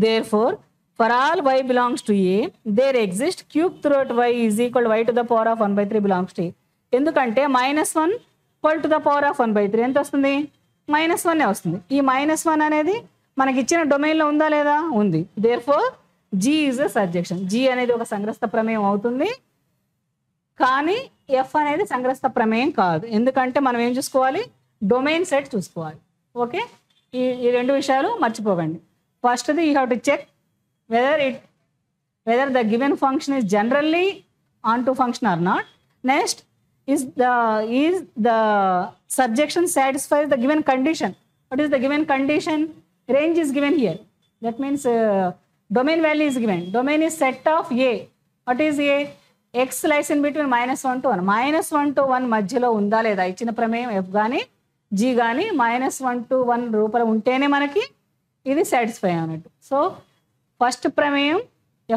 Therefore for all y belongs to a, there exist cube root y is equal y to the power of 1/3 belongs to a. ఎందుకంటే -1 whole to the power of 1/3 ఎంత వస్తుంది? -1 వస్తుంది. ఈ -1 అనేది మనకి ఇచ్చిన డొమైన్లో ఉందా లేదా? ఉంది. Therefore g is a సర్జెక్షన్. g అనేది ఒక సంగ్రస్త ప్రమేయం అవుతుంది, కానీ f అనేది సంగ్రస్త ప్రమేయం కాదు. ఎందుకంటే మనం ఏం చూసుకోవాలి? డొమైన్ సెట్ చూసుకోవాలి. ఓకే, ఈ రెండు విషయాలు మర్చిపోకండి. ఫస్ట్ది you have to check whether the given function is generally onto function or not. Next is the surjection satisfies the given condition. What is the given condition? Range is given here. That means domain value is given. Domain is set of a. What is a? X lies in between -1 to 1. -1 to 1 మధ్యలో ఉందా లేదా ఇచ్చిన ప్రమేయం f కానీ g కానీ -1 to 1 రూపంలో ఉంటేనే మనకి ఇది సాటిస్ఫై అన్నట్టు. సో ఫస్ట్ ప్రమేయం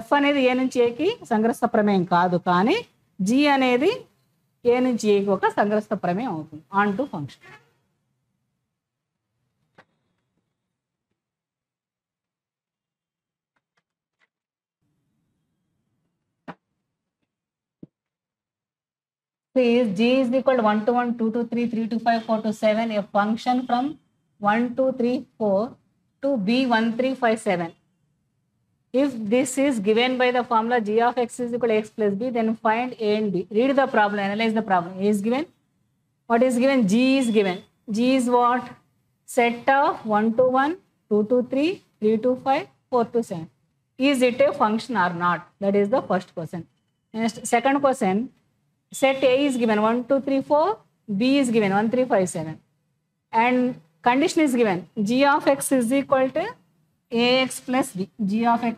f అనేది a నుంచి aకి సంగ్రస్త ప్రమేయం కాదు, కానీ g అనేది ఏ నుంచి ఏకి ఒక సంగ్రస్త ప్రమేయం అవుతుంది on to function. g is equal to 1 to 1, 2 to 3, 3 to 5, 4 to 7, a function from 1 2 3 4 to b 1 3 5 7. If this is given by the formula g of x is equal to x plus b, then find a and b. Read the problem, analyze the problem. A is given. What is given? G is given. G is what? Set of 1 to 1, 2 to 3, 3 to 5, 4 to 7. Is it a function or not? That is the first question. Next, second question. Set A is given 1 2 3 4, B is given 1 3 5 7. And condition is given. G of x is equal to ax plus b. G of x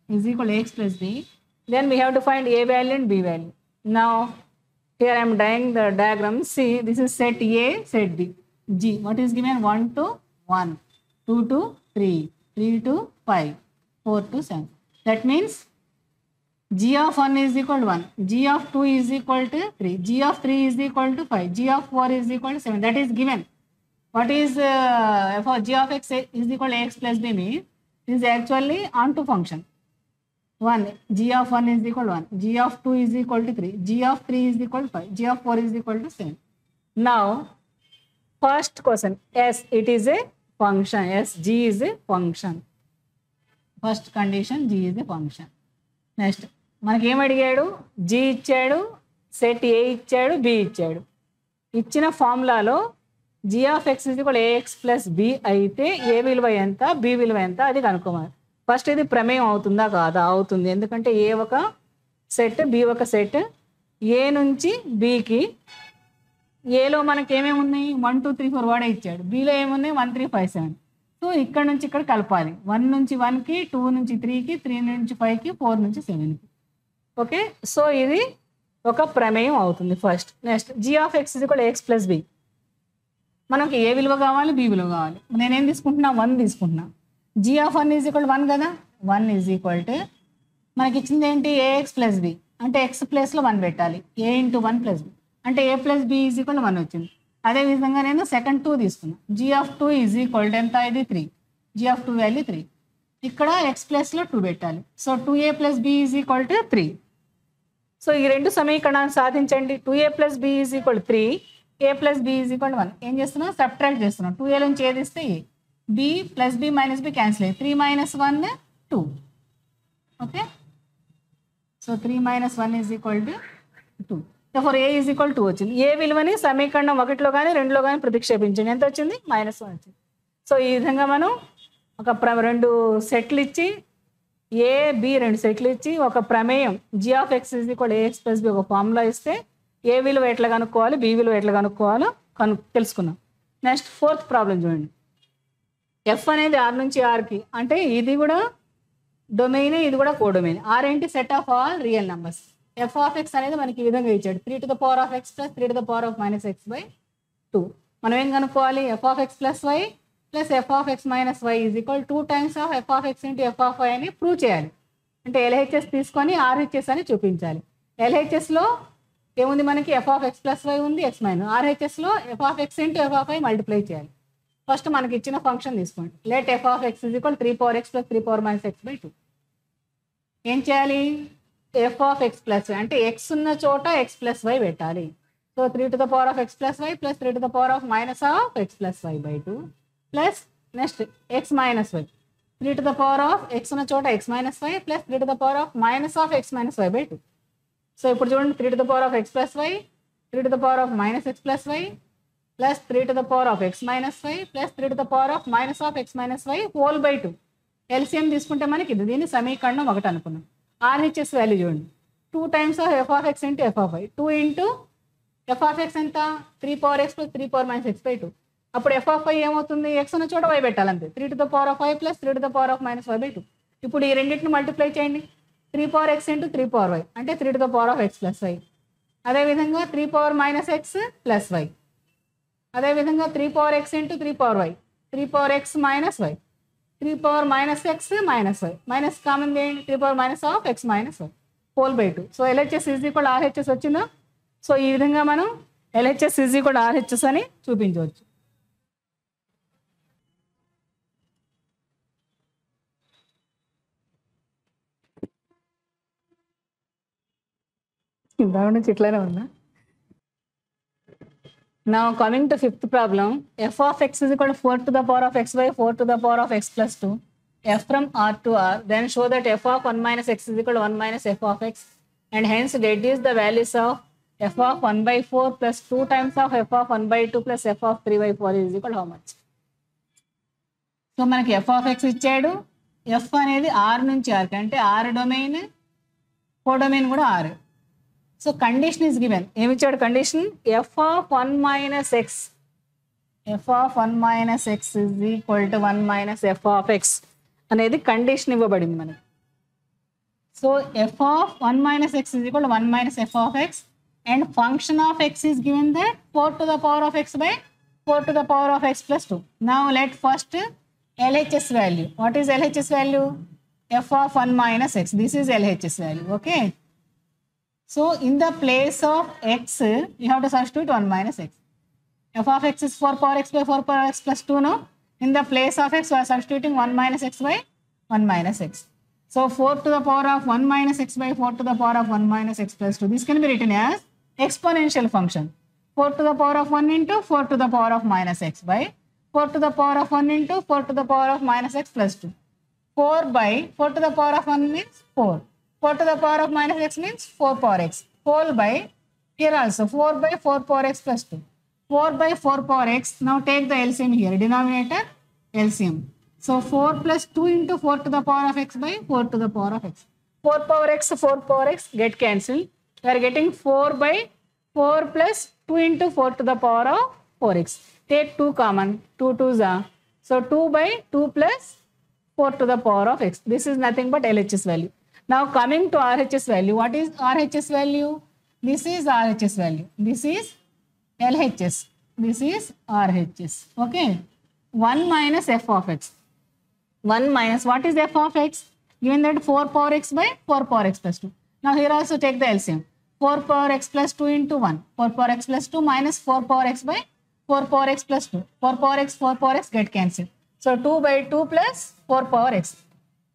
is equal to ax plus b. Then we have to find a value and b value. Now here I am drawing the diagram. See, this is set A, set B. G, what is given? 1 to 1, 2 to 3, 3 to 5, 4 to 7. That means g of 1 is equal to 1, g of 2 is equal to 3, g of 3 is equal to 5, g of 4 is equal to 7. That is given. What is for g of x is equal to x plus b means is actually onto function. 1, g of 1 is equal to 1, g of 2 is equal to 3, g of 3 is equal to 5, g of 4 is equal to 7. Now, first question, yes, it is a function. Yes, g is a function. First condition, g is a function. Next, మనకి ఏం అడిగాడు? g ఇచ్చాడు, set a ఇచ్చాడు, b ఇచ్చాడు. ఇచ్చిన ఫార్ములాలో g of x is equal to ax plus b అయితే a విలువ ఎంత, b విలువ ఎంత అది కనుక్కోవాలి. ఫస్ట్ ఇది ప్రమేయం అవుతుందా కాదా? అవుతుంది. ఎందుకంటే a ఒక సెట్, b ఒక సెట్. a నుంచి bకి ఏలో మనకి ఏమేమి ఉన్నాయి? 1 2 3 4 వాడే ఇచ్చాడు. బీలో ఏమున్నాయి? 1 3 5 7. సో ఇక్కడ నుంచి ఇక్కడ కలపాలి. 1 నుంచి 1కి, 2 నుంచి 3కి, 3 నుంచి 5కి, 4 నుంచి 7కి. ఓకే, సో ఇది ఒక ప్రమేయం అవుతుంది first. Next, g of x is equal to x plus b. మనకి ఏ విలువ కావాలి? బి విలువ కావాలి. నేనేం తీసుకుంటున్నా? 1 తీసుకుంటున్నా. g of 1 is equal to 1 కదా. 1 is equal to మనకి ఇచ్చింది ఏంటి? ax plus b. అంటే x ప్లేస్లో 1 పెట్టాలి. a into 1 plus b. అంటే a plus b is equal to 1 వచ్చింది. అదేవిధంగా నేను సెకండ్ 2 తీసుకున్నాను. g(2) ఈజ్ ఈక్వల్ టు ఎంత, ఇది 3. g(2) value 3. ఇక్కడ ఎక్స్ ప్లస్లో 2 పెట్టాలి. So 2a + b is equal to 3. So ఈ రెండు సమీకరణాన్ని సాధించండి. 2a + b is equal 3, a + b is equal 1. ఏం చేస్తున్నాం, సబ్ట్రాక్ట్ చేస్తున్నాం. 2a నుంచి ఏదిస్తే a, b + b - b cancel అయ్యి 3 - 1 2. Okay, so 3 - 1 is equal to 2. For a is equal 2 వచ్చింది. ఏ విలువని సమీకరణం 1లో కానీ 2లో కానీ ప్రతిక్షేపించండి. ఎంత వచ్చింది, -1 వచ్చింది. సో ఈ విధంగా మనం ఒక రెండు సెట్లు ఇచ్చి ఏ బి రెండు సెట్లు ఇచ్చి ఒక ప్రమేయం g(x) = ax + b ఒక ఫార్ములా ఇస్తే ఏ విలువ ఎట్లా కనుక్కోవాలి, బి విలువ ఎట్లా కనుక్కోవాలో తెలుసుకున్నాం. నెక్స్ట్ 4th ప్రాబ్లం చూడండి. ఎఫ్ అనేది ఆర్ నుంచి ఆర్కి, అంటే ఇది కూడా డొమైన్, ఇది కూడా కోడొమైన్. ఆర్ ఏంటి, set of all real numbers. f(x) అనేది మనకి ఈ విధంగా ఇచ్చాడు, 3⁻x + 3⁻− x/2. మనం ఏం కనుక్కోవాలి, f(x + y) + f(x - y) is equal 2 times of f(x) × f(y) అని ప్రూవ్ చేయాలి. అంటే LHS తీసుకొని RHS అని చూపించాలి. LHSలో ఏముంది, మనకి f(x + y) ఉంది, x - RHSలో f(x × f(y) మల్టిప్లై చేయాలి. ఫస్ట్ మనకి ఇచ్చిన ఫంక్షన్ తీసుకోండి. Let f(x) = 3⁻x + 3⁻− x/2. ఏం చేయాలి, f(x + y) అంటే x ఉన్న చోట x + y పెట్టాలి. So 3⁻x + y + 3⁻− x + y/2 plus next x - y. 3⁻x ఉన్న చోట x - y plus 3⁻− x - y/2. So ఇప్పుడు చూడండి, 3⁻x + y, 3⁻− x + y plus 3⁻x - y plus 3⁻− x - y హోల్/2. LCM తీసుకుంటే మనకి ఇది, దీన్ని సమీకరణం 1 అనుకున్నాం. RHS వాల్యూ చూడండి, 2 times of f(x × f(y). 2 into f(x) ఎంత, 3⁻x + 3⁻− x/2. అప్పుడు f(y) ఏమవుతుంది, x ఉన్న చోట y పెట్టాలంతే, 3⁻5 + 3⁻− y/2. ఇప్పుడు ఈ రెండింటిని మల్టిప్లై చేయండి, 3⁻x × 3⁻y అంటే 3⁻x + y. అదేవిధంగా 3⁻− x + y. అదేవిధంగా 3⁻x × 3⁻y, 3⁻x - y, 3⁻− x - y, minus common చేయండి, 3⁻− x - y హోల్/2. సో LHS = RHS వచ్చిందా. సో ఈ విధంగా మనం LHS = RHS అని చూపించవచ్చు. ఇందాక నుంచి ఇట్లానే ఉన్నా. Now coming to 5th problem, f(x) = 4⁻x/4 4⁻x + 2, f from R to R. Then show that f(1 - x) = 1 - f(x), and hence deduce the values of f(1/4 + 2 times of f(1/2 + f(3/4) is equal how much? So మనకి f(x) ఇచ్చాడు. f అనేది R నుంచి R అంటే R domain, codomain కూడా R. So condition is given. ఏమి ఇచ్చాడు condition, f(1 - x) f(1 - x) = 1 - f(x) అనేది condition ఇవ్వబడింది మనకి. So f(1 - x) = 1 - f(x) and function of x is given that 4⁻x/4⁻x + 2. Now let first LHS value. What is LHS value? f(1 - x). This is LHS value. Okay. So in the place of x, you have to substitute 1 - x. f(x) is 4⁻x/4⁻x + 2. Now in the place of x, we are substituting 1 - x/1 - x. So 4⁻1 - x/4⁻1 - x + 2. This can be written as exponential function. 4⁻1 × 4⁻−x by 4⁻1 × 4⁻−x + 2. 4/4⁻1 means 4. 4⁻−x means 4⁻x. Whole by, here also 4/4⁻x + 2. 4/4⁻x. Now take the LCM here. Denominator LCM. So 4 + 2 × 4⁻x by 4⁻x. 4⁻x get cancelled. We are getting 4/4 + 2 × 4⁻4x. Take 2 common. 2 2s are. So 2/2 + 4⁻x. This is nothing but LHS value. Now coming to RHS value. What is RHS value? This is RHS value. This is LHS. This is RHS. Okay. 1 - f(x). 1 minus, what is f(x)? Given that 4⁻x by 4⁻x + 2. Now here also take the LCM. 4⁻x + 2 × 1. 4⁻x + 2 minus 4⁻x by 4 power x plus 2. 4 power x get cancelled. So 2 by 2 plus 4 power x.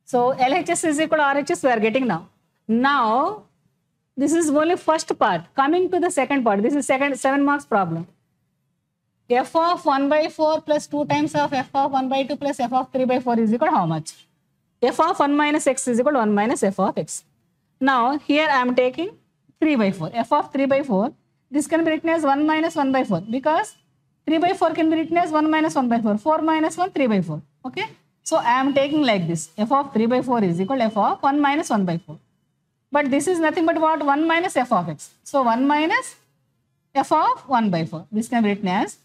So LHS is equal to RHS we are getting now. Now, this is only first part. Coming to the second part, this is 7 marks problem. F of 1 by 4 plus 2 times of f of 1 by 2 plus f of 3 by 4 is equal to how much? F of 1 minus x is equal to 1 minus f of x. Now, here I am taking 3 by 4. F of 3 by 4, this can be written as 1 minus 1 by 4 because 3 by 4 can be written as 1 minus 1 by 4. 4 minus 1, 3 by 4. Okay. So, I am taking like this. F of 3 by 4 is equal to f of 1 minus 1 by 4. But this is nothing but what? 1 minus f of x. So, 1 minus f of 1 by 4. This can be written as,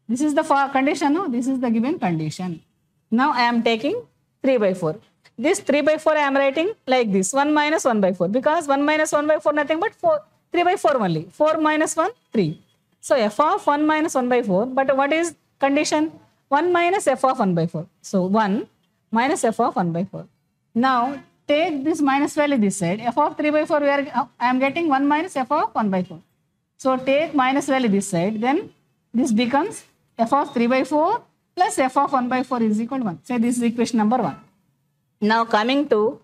this is the condition, no? This is the given condition. Now, I am taking 3 by 4. This 3 by 4 I am writing like this, 1 minus 1 by 4 because 1 minus 1 by 4 nothing but 3 by 4 only. 4 minus 1, 3. So, f of 1 minus 1 by 4, but what is condition? 1 minus f of 1 by 4. So, 1 minus f of 1 by 4. Now, take this minus value this side. F of 3 by 4, I am getting 1 minus f of 1 by 4. So, take minus value this side. Then, this becomes f of 3 by 4 plus f of 1 by 4 is equal to 1. Say this is equation number 1. Now, coming to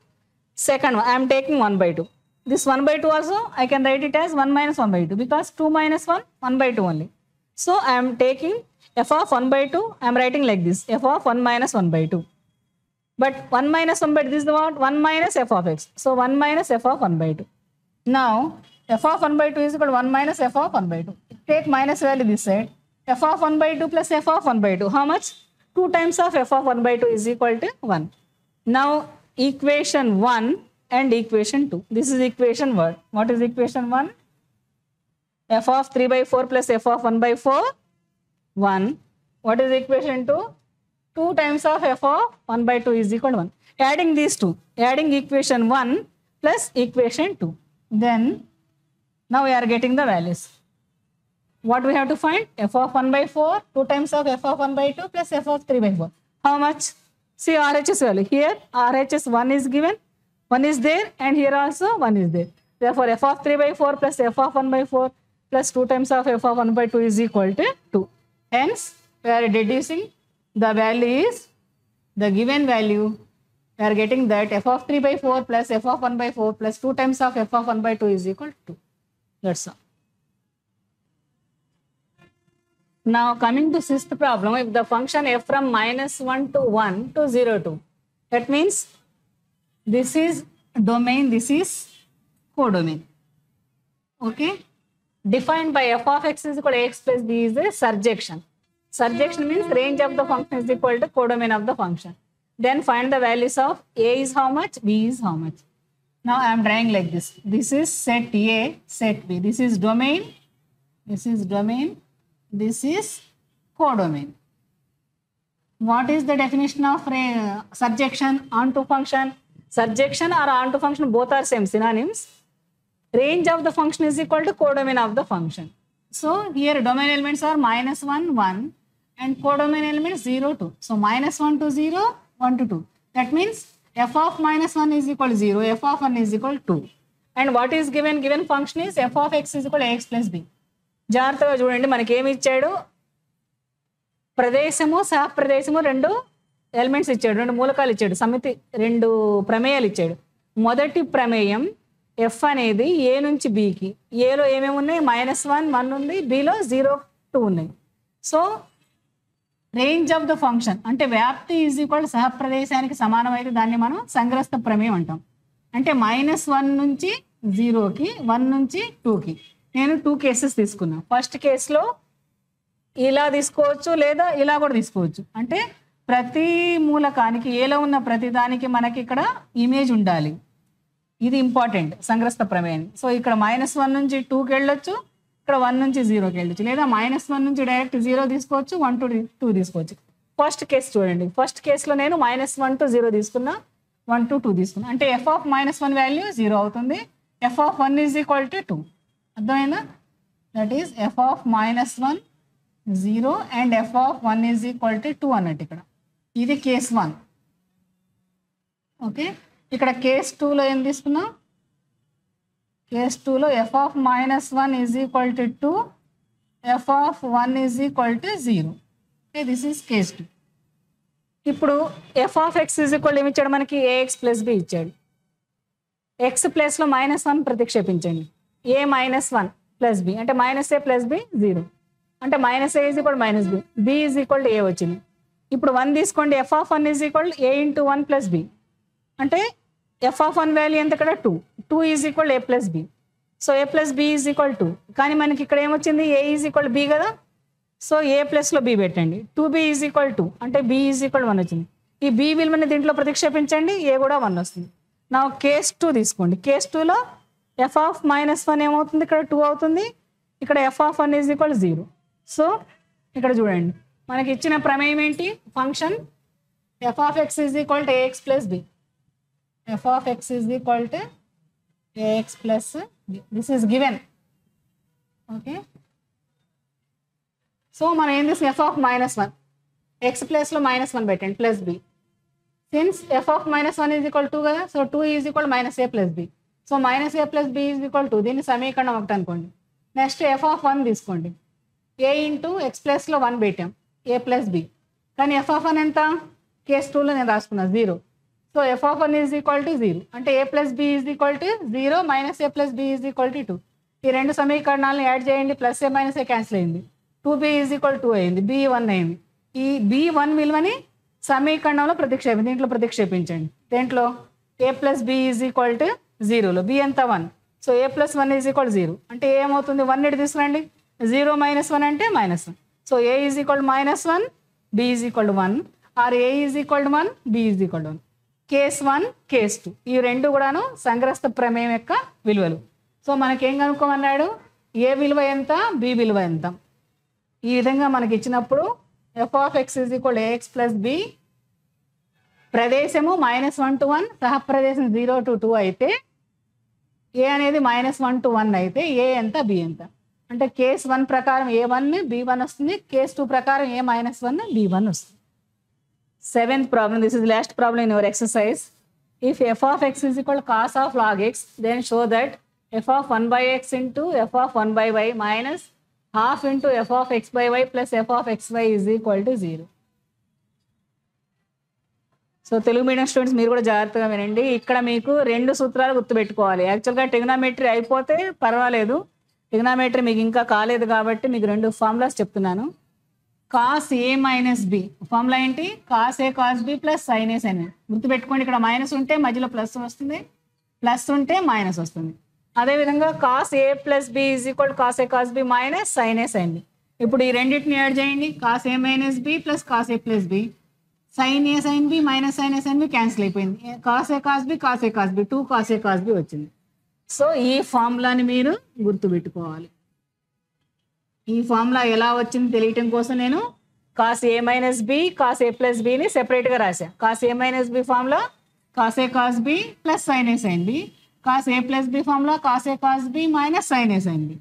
second one, I am taking 1 by 2. This 1 by 2 also, I can write it as 1 minus 1 by 2 because 2 minus 1, 1 by 2 only. So, I am taking f of 1 by 2, I am writing like this, f of 1 minus 1 by 2. But 1 minus 1 by 2 is the what? 1 minus f of x. So, 1 minus f of 1 by 2. Now, f of 1 by 2 is equal to 1 minus f of 1 by 2. Take minus value this side. F of 1 by 2 plus f of 1 by 2. How much? 2 times of f of 1 by 2 is equal to 1. Now, equation 1 and equation 2. This is equation 1. What is equation 1? F of 3 by 4 plus f of 1 by 4, 1. What is equation 2? 2 times of f of 1 by 2 is equal to 1. Adding these two, adding equation 1 plus equation 2. Then, now we are getting the values. What we have to find? F of 1 by 4, 2 times of f of 1 by 2 plus f of 3 by 4. How much? See RHS value. Here RHS 1 is given, 1 is there, and here also 1 is there. Therefore, f of 3 by 4 plus f of 1 by 4 plus 2 times of f of 1 by 2 is equal to 2. Hence, we are deducing the value is the given value. We are getting that f of 3 by 4 plus f of 1 by 4 plus 2 times of f of 1 by 2 is equal to 2. That's all. Now, coming to sixth problem, if the function f from minus 1 to 1 to 0 to, that means this is domain, this is codomain. Okay? Defined by f of x is equal to x plus b is a surjection. Surjection means range of the function is equal to codomain of the function. Then find the values of a is how much, b is how much. Now, I am drawing like this. This is set A, set B. This is domain, this is domain. This is codomain. What is the definition of surjection onto function? Surjection or onto function both are same synonyms. Range of the function is equal to codomain of the function. So, here domain elements are minus 1, 1 and codomain elements 0, 2. So, minus 1 to 0, 1 to 2. That means f of minus 1 is equal to 0, f of 1 is equal to 2. And what is given? Given function is f of x is equal to x plus b. జాగ్రత్తగా చూడండి, మనకి ఏమి ఇచ్చాడు? ప్రదేశము సహప్రదేశము 2 elements ఇచ్చాడు, 2 మూలకాలు ఇచ్చాడు, సమితి 2 ప్రమేయాలు ఇచ్చాడు. మొదటి ప్రమేయం ఎఫ్ అనేది ఏ నుంచి బికి, ఏలో ఏమేమి ఉన్నాయి? -1, 1 ఉంది, బిలో 0, 2 ఉన్నాయి. So range of the function అంటే వ్యాప్తి ఈజ్ ఈక్వల్ సహప్రదేశానికి సమానం అయితే దాన్ని మనం సంగ్రస్త ప్రమేయం అంటాం. అంటే -1 నుంచి 0కి, 1 నుంచి 2కి. నేను 2 కేసెస్ తీసుకున్నాను. ఫస్ట్ కేసులో ఇలా తీసుకోవచ్చు లేదా ఇలా కూడా తీసుకోవచ్చు. అంటే ప్రతి మూలకానికి ఏలో ఉన్న ప్రతి దానికి మనకి ఇక్కడ ఇమేజ్ ఉండాలి. ఇది ఇంపార్టెంట్ సంగ్రస్త ప్రమేయం. సో ఇక్కడ -1 నుంచి 2కి వెళ్ళొచ్చు, ఇక్కడ 1 నుంచి 0కి వెళ్ళొచ్చు, లేదా -1 నుంచి డైరెక్ట్ 0 తీసుకోవచ్చు, 1 to 2 తీసుకోవచ్చు. ఫస్ట్ కేసు చూడండి. ఫస్ట్ కేసులో నేను -1 to 0 తీసుకున్నా, 1 to 2 తీసుకున్నా. అంటే f of -1 వాల్యూ 0 అవుతుంది. f of 1 is equal to 2. అర్థమైందా? That is f of -1 0 and f of 1 is equal to 2 అన్నట్టు ఇక్కడ. ఇది కేస్ 1. ఓకే, ఇక్కడ కేస్ 2లో ఏం తీసుకున్నాం? కేస్ 2లో f of -1 is equal to 2, f of 1 is equal to 0. Okay, this is case 2. ఇప్పుడు f of x is equal to ఏమి ఇచ్చాడు మనకి ax plus b ఇచ్చాడు. x ప్లస్లో -1 ప్రతిక్షేపించండి. a -1 ప్లస్ b అంటే -a ప్లస్ b 0 అంటే -a is equal to -b, b is equal to a వచ్చింది. ఇప్పుడు 1 తీసుకోండి, f of 1 is equal to a into 1 plus b అంటే f of 1 వాల్యూ ఎంత ఇక్కడ 2 is equal to a plus b. So a plus b is equal to 2. కానీ మనకి ఇక్కడ ఏమొచ్చింది a is equal to b కదా, సో a ప్లస్లో b పెట్టండి. 2b is equal to అంటే b is equal to 1 వచ్చింది. ఈ b విలువని దీంట్లో ప్రతిక్షేపించండి, a కూడా 1 వస్తుంది. నా కేస్ 2 తీసుకోండి. కేస్ 2లో f of -1 ఏమవుతుంది, ఇక్కడ 2 అవుతుంది. ఇక్కడ f of 1 is equal to 0. So ఇక్కడ చూడండి మనకి ఇచ్చిన ప్రమేయం ఏంటి, function f of x is equal to ax plus b. f of x is equal to ax plus b. This is given. Okay. So మనం ఏం చేస్తాం, f of -1 x ప్లస్లో -1 పెట్టండి plus b. Since f of -1 is equal to 2 కదా, so 2 is equal to -a plus b. So -a plus b is equal to దీన్ని సమీకరణం 1 అనుకోండి. Next f of 1 తీసుకోండి, a ఇంటూ ఎక్స్ ప్లస్లో 1 పెట్టాం a plus b. కానీ f of 1 ఎంత, case 2లో నేను రాసుకున్నా 0. So f of 1 is equal to 0 అంటే a plus b is equal to 0 -a plus b is equal to 2. ఈ రెండు సమీకరణాలను యాడ్ చేయండి, plus a minus a cancel అయింది, 2b is equal to 2 అయింది, b 1 అయింది. ఈ b 1 విలువని సమీకరణంలో దీంట్లో ప్రతిక్షేపించండి. దేంట్లో a plus b is equal to 0లో b ఎంత 1, so a plus 1 is equal to 0 అంటే ఏమవుతుంది 1 ఇటు తీసుకురండి, 0 - 1 అంటే -1. So a is equal to -1, b is equal to 1 or a is equal to 1, b is equal to 1. Case 1 case 2 ఈ రెండు కూడాను సంగ్రస్త ప్రమేయం యొక్క విలువలు. సో మనకేం కనుక్కోమన్నాడు, a విలువ ఎంత, b విలువ ఎంత. ఈ విధంగా మనకి ఇచ్చినప్పుడు f of x is equal to ax plus b, ప్రదేశము -1 to 1, సహప్రదేశం 0 to 2 అయితే a అనేది -1 to 1 అయితే a ఎంత b ఎంత అంటే కేస్ 1 ప్రకారం a1 b1 వస్తుంది, కేస్ 2 ప్రకారం a -1 b1 వస్తుంది. 7th problem, this is the last problem in your exercise. If f of x is equal to cos of log x, then show that f of 1 by x into f of 1 by y minus half into f of x by y plus f of xy is equal to 0. So Telugu medium students మీరు కూడా జాగ్రత్తగా వినండి. ఇక్కడ మీకు 2 సూత్రాలు గుర్తుపెట్టుకోవాలి. యాక్చువల్గా trigonometry అయిపోతే పర్వాలేదు, ట్రిగ్నోమెట్రీ మీకు ఇంకా కాలేదు కాబట్టి మీకు 2 ఫార్ములాస్ చెప్తున్నాను. కాస్ ఏ మైనస్ బి ఫార్ములా ఏంటి, cos A cos B plus sin A sin B. గుర్తుపెట్టుకోండి, ఇక్కడ మైనస్ ఉంటే మధ్యలో ప్లస్ వస్తుంది, ప్లస్ ఉంటే మైనస్ వస్తుంది. అదేవిధంగా cos A plus B is equal cos A cos B minus sin A sin B. ఇప్పుడు ఈ రెండింటిని యాడ్ చేయండి, cos A minus B plus cos A plus B, sin A sin B minus sin A sin B cancel అయిపోయింది. Cos ఏ cos B 2 cos ఏ cos B వచ్చింది. So ఈ ఫార్ములాని మీరు గుర్తుపెట్టుకోవాలి. ఈ ఫార్ములా ఎలా వచ్చింది తెలియటం కోసం నేను కాస్ ఏ మైనస్ బి కాస్ ఏ ప్లస్ బిని సెపరేట్గా రాశా. Cos A minus B formula cos A cos B plus sin A sin B, cos A plus B formula cos A cos B minus sin A sin B.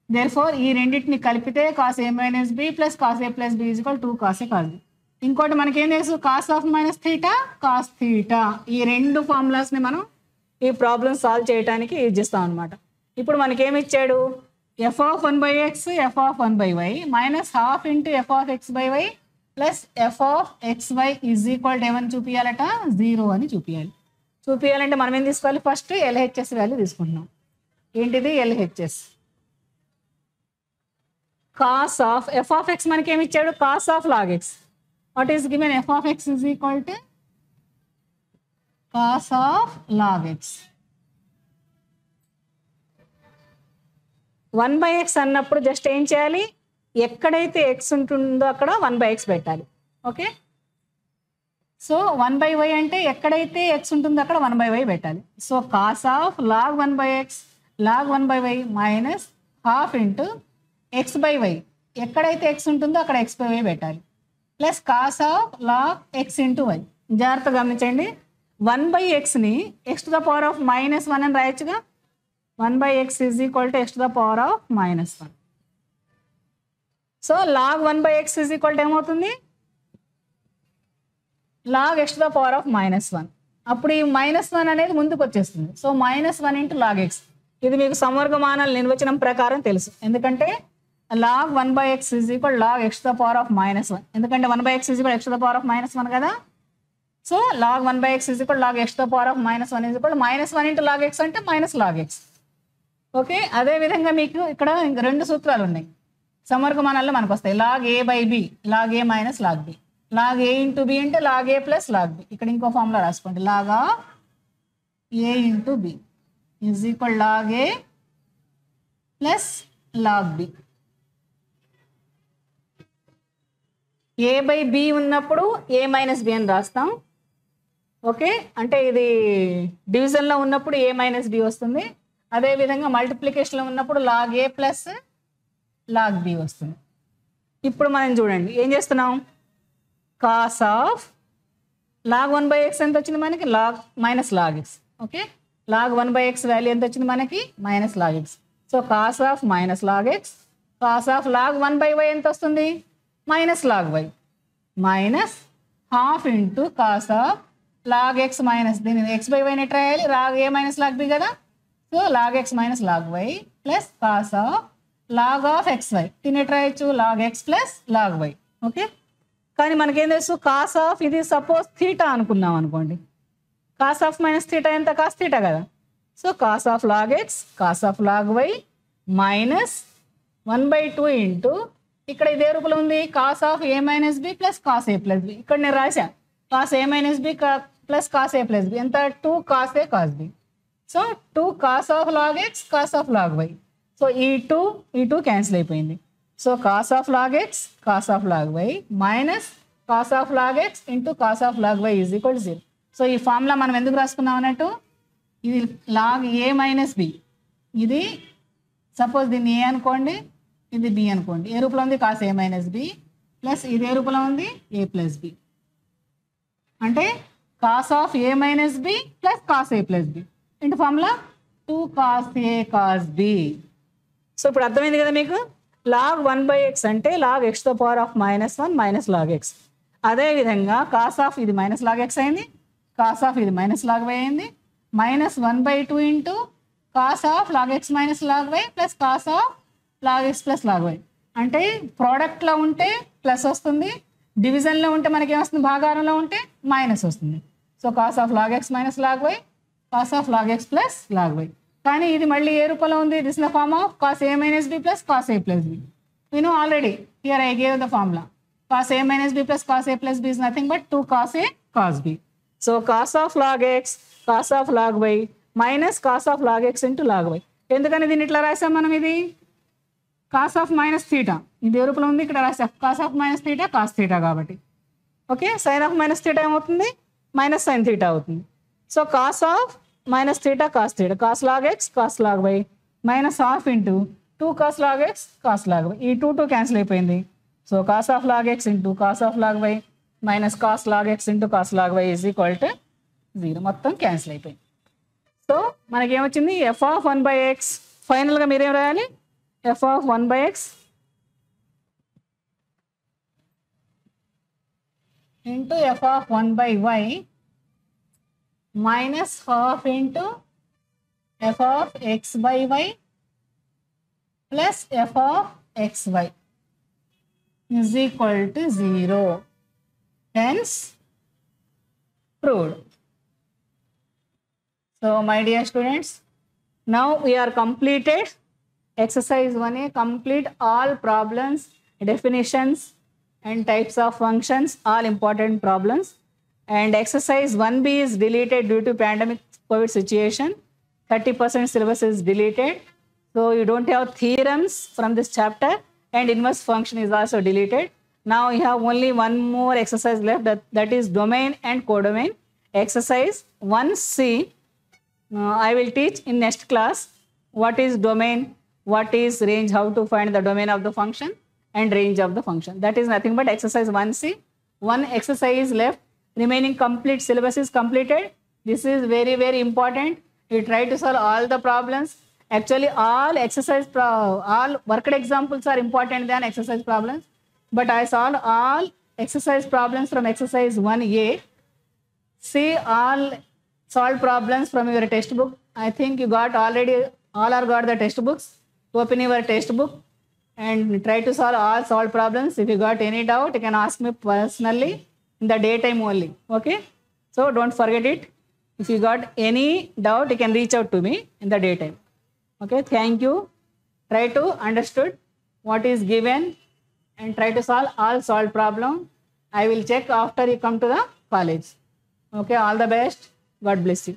Therefore ఈ రెండింటిని కలిపితే cos A minus B plus cos A plus B is equal 2 cos A cos B. ఇంకోటి మనకేం తెలుసు, cos of minus theta cos theta. ఈ 2 ఫార్ములాస్ని మనం ఈ problem solve చేయడానికి యూజ్ చేస్తాం అనమాట. ఇప్పుడు మనకేమి ఇచ్చాడు, f of 1 by x f of 1 by y minus half into f of x by y plus f of xy is equal to ఏమని చూపించాలట, 0 అని చూపించాలంటే మనం ఏం తీసుకోవాలి, ఫస్ట్ LHS వాల్యూ తీసుకుంటున్నాం. ఏంటిది LHS, cos of f of x మనకి ఏమి ఇచ్చాడు, cos of log x. What is given, f of x is equal to cos of log x. 1 by x అన్నప్పుడు జస్ట్ ఏం చేయాలి, ఎక్కడైతే x ఉంటుందో అక్కడ 1 by x పెట్టాలి. ఓకే, సో 1 by y అంటే ఎక్కడైతే x ఉంటుందో అక్కడ 1 by y పెట్టాలి. So cos of log 1 by x log 1 by y minus half into x by y, ఎక్కడైతే x ఉంటుందో అక్కడ x by y పెట్టాలి, plus cos of log x into y. జాగ్రత్తగా గమనించండి, 1 by xని x to the power of -1 అని రాయొచ్చుగా. 1 by x is equal to x to the power of -1. So log 1 by x is equal to ఏమవుతుంది, log x to the power of -1. అప్పుడు ఈ -1 అనేది ముందుకు వచ్చేస్తుంది. So -1 into log x. ఇది మీకు సంవర్గమానాల నిర్వచనం ప్రకారం తెలుసు, ఎందుకంటే log 1 by x is equal log x to the power of minus 1. ఎందుకంటే 1 by x is equal x to the power of minus 1 కదా. So log 1 by x is equal log x to the power of minus 1 is equal minus 1 into log x అంటే minus log x. Okay, అదేవిధంగా మీకు ఇక్కడ రెండు సూత్రాలు ఉన్నాయి. సమవర్గమానాల్లో మనకు వస్తాయి. log a by b, log a minus log b. log a into b అంటే log a plus log b. ఇక్కడ ఇంకో ఫార్ములా రాసుకోండి. log of a into b is equal log a plus log b. a by b ఉన్నప్పుడు a minus b అని రాస్తాం. Okay, అంటే ఇది డివిజన్లో ఉన్నప్పుడు a మైనస్ b వస్తుంది. అదేవిధంగా మల్టిప్లికేషన్లో ఉన్నప్పుడు log a plus log b వస్తుంది. ఇప్పుడు మనం చూడండి ఏం చేస్తున్నాం. Cos of log 1 by x ఎంత వచ్చింది మనకి, log minus log x. Okay, log 1 by x value ఎంత వచ్చింది మనకి, minus log x. So cos of minus log x, cos of log 1 by y ఎంత వస్తుంది, minus log y, minus half into cos of log x minus దీన్ని x by y at రాయాలి, log a minus log b కదా. So log x minus log y plus cos of log of xy దీన్ని ఎట్ రాయొచ్చు, log x plus log y. Okay, కానీ మనకేం తెలుసు, cos of ఇది సపోజ్ థీటా అనుకున్నాం అనుకోండి. కాస్ ఆఫ్ మైనస్ థీటా ఎంత, కాస్ థీటా కదా. So cos of log x, cos of log y minus 1/2 into ఇక్కడ ఇదే రూపంలో ఉంది cos of a minus B plus cos A plus B. ఇక్కడ నేను రాశా కాస్ ఏ మైనస్ బి ప్లస్ కాస్ ఏ plus B ఎంత, 2 cos A cos B. So 2 cos of log x, cos of log y. So ఈ two cancel అయిపోయింది. So cos of log x, cos of log y minus cos of log x into cos of log y is equal to 0. So ఈ formula మనం ఎందుకు రాసుకున్నాం అన్నట్టు, ఇది log a minus B, ఇది suppose దీన్ని a అనుకోండి, ఇది బి అనుకోండి. ఏ రూపంలో ఉంది, కాస్ ఏ మైనస్ బి ప్లస్ ఇదే రూపంలో ఉంది ఏ ప్లస్ బి. అంటే cos of a minus B plus cos A plus b into formula 2 cos A cos B. So ఇప్పుడు అర్థమైంది కదా మీకు. log 1 by x అంటే log x తో power of minus 1 minus log x. అదేవిధంగా cos of ఇది minus log x అయింది, cos of ఇది మైనస్ log y అయింది, minus 1/2 into cos of log x minus log y plus cos of log x plus log y. అంటే ప్రోడక్ట్లో ఉంటే plus వస్తుంది, డివిజన్లో ఉంటే మనకి ఏమొస్తుంది, భాగారంలో ఉంటే మైనస్ వస్తుంది. So cos of log x minus log y, cos of log x plus log y. కానీ ఇది మళ్ళీ ఏ రూపంలో ఉంది, this is the form of cos A minus B plus cos A plus b. You know already here I gave the formula. Cos A minus B plus cos A plus b is nothing but 2 cos A cos B. So cos of log x, cos of log y minus cos of log x into log y. ఎందుకని దీన్ని ఇట్లా రాసాం మనం, ఇది cos of minus theta ఇది ఏ రూపంలో ఉంది, ఇక్కడ రాసా cos of minus theta cos theta కాబట్టి. Okay, sin of minus theta ఏమవుతుంది, మైనస్ సైన్ థీటా అవుతుంది. So cos of minus theta cos theta, cos log x cos log y minus half into 2 cos log x cos log y. ఈ 2 cancel అయిపోయింది. So cos of log x into cos of log y minus cos log x into cos log y is equal to 0. మొత్తం cancel అయిపోయింది. So మనకేమొచ్చింది, f of 1 by x. ఫైనల్గా మీరేం రాయాలి, f of 1 by x into f of 1 by y minus half into f of x by y plus f of x y is equal to 0. Hence proved. So my dear students, now we are completed exercise 1A, complete all problems, definitions and types of functions, all important problems. And exercise 1B is deleted due to pandemic COVID situation. 30% syllabus is deleted. So you don't have theorems from this chapter, and inverse function is also deleted. Now you have only one more exercise left, that is domain and codomain. Exercise 1C. I will teach in next class what is domain, what is range, how to find the domain of the function and range of the function. That is nothing but exercise 1C. One exercise is left. Remaining complete syllabus is completed. This is very, very important. You try to solve all the problems. Actually, all all worked examples are important than exercise problems. But I solved all exercise problems from exercise 1A. See all solved problems from your textbook. I think you got already, all are got the textbooks. Open your textbook and try to solve all solved problems. If you got any doubt, you can ask me personally in the daytime only. Okay, so don't forget it. If you got any doubt, you can reach out to me in the daytime. Okay, thank you. Try to understood what is given and try to solve all solved problem. I will check after you come to the college. Okay, all the best. God bless you.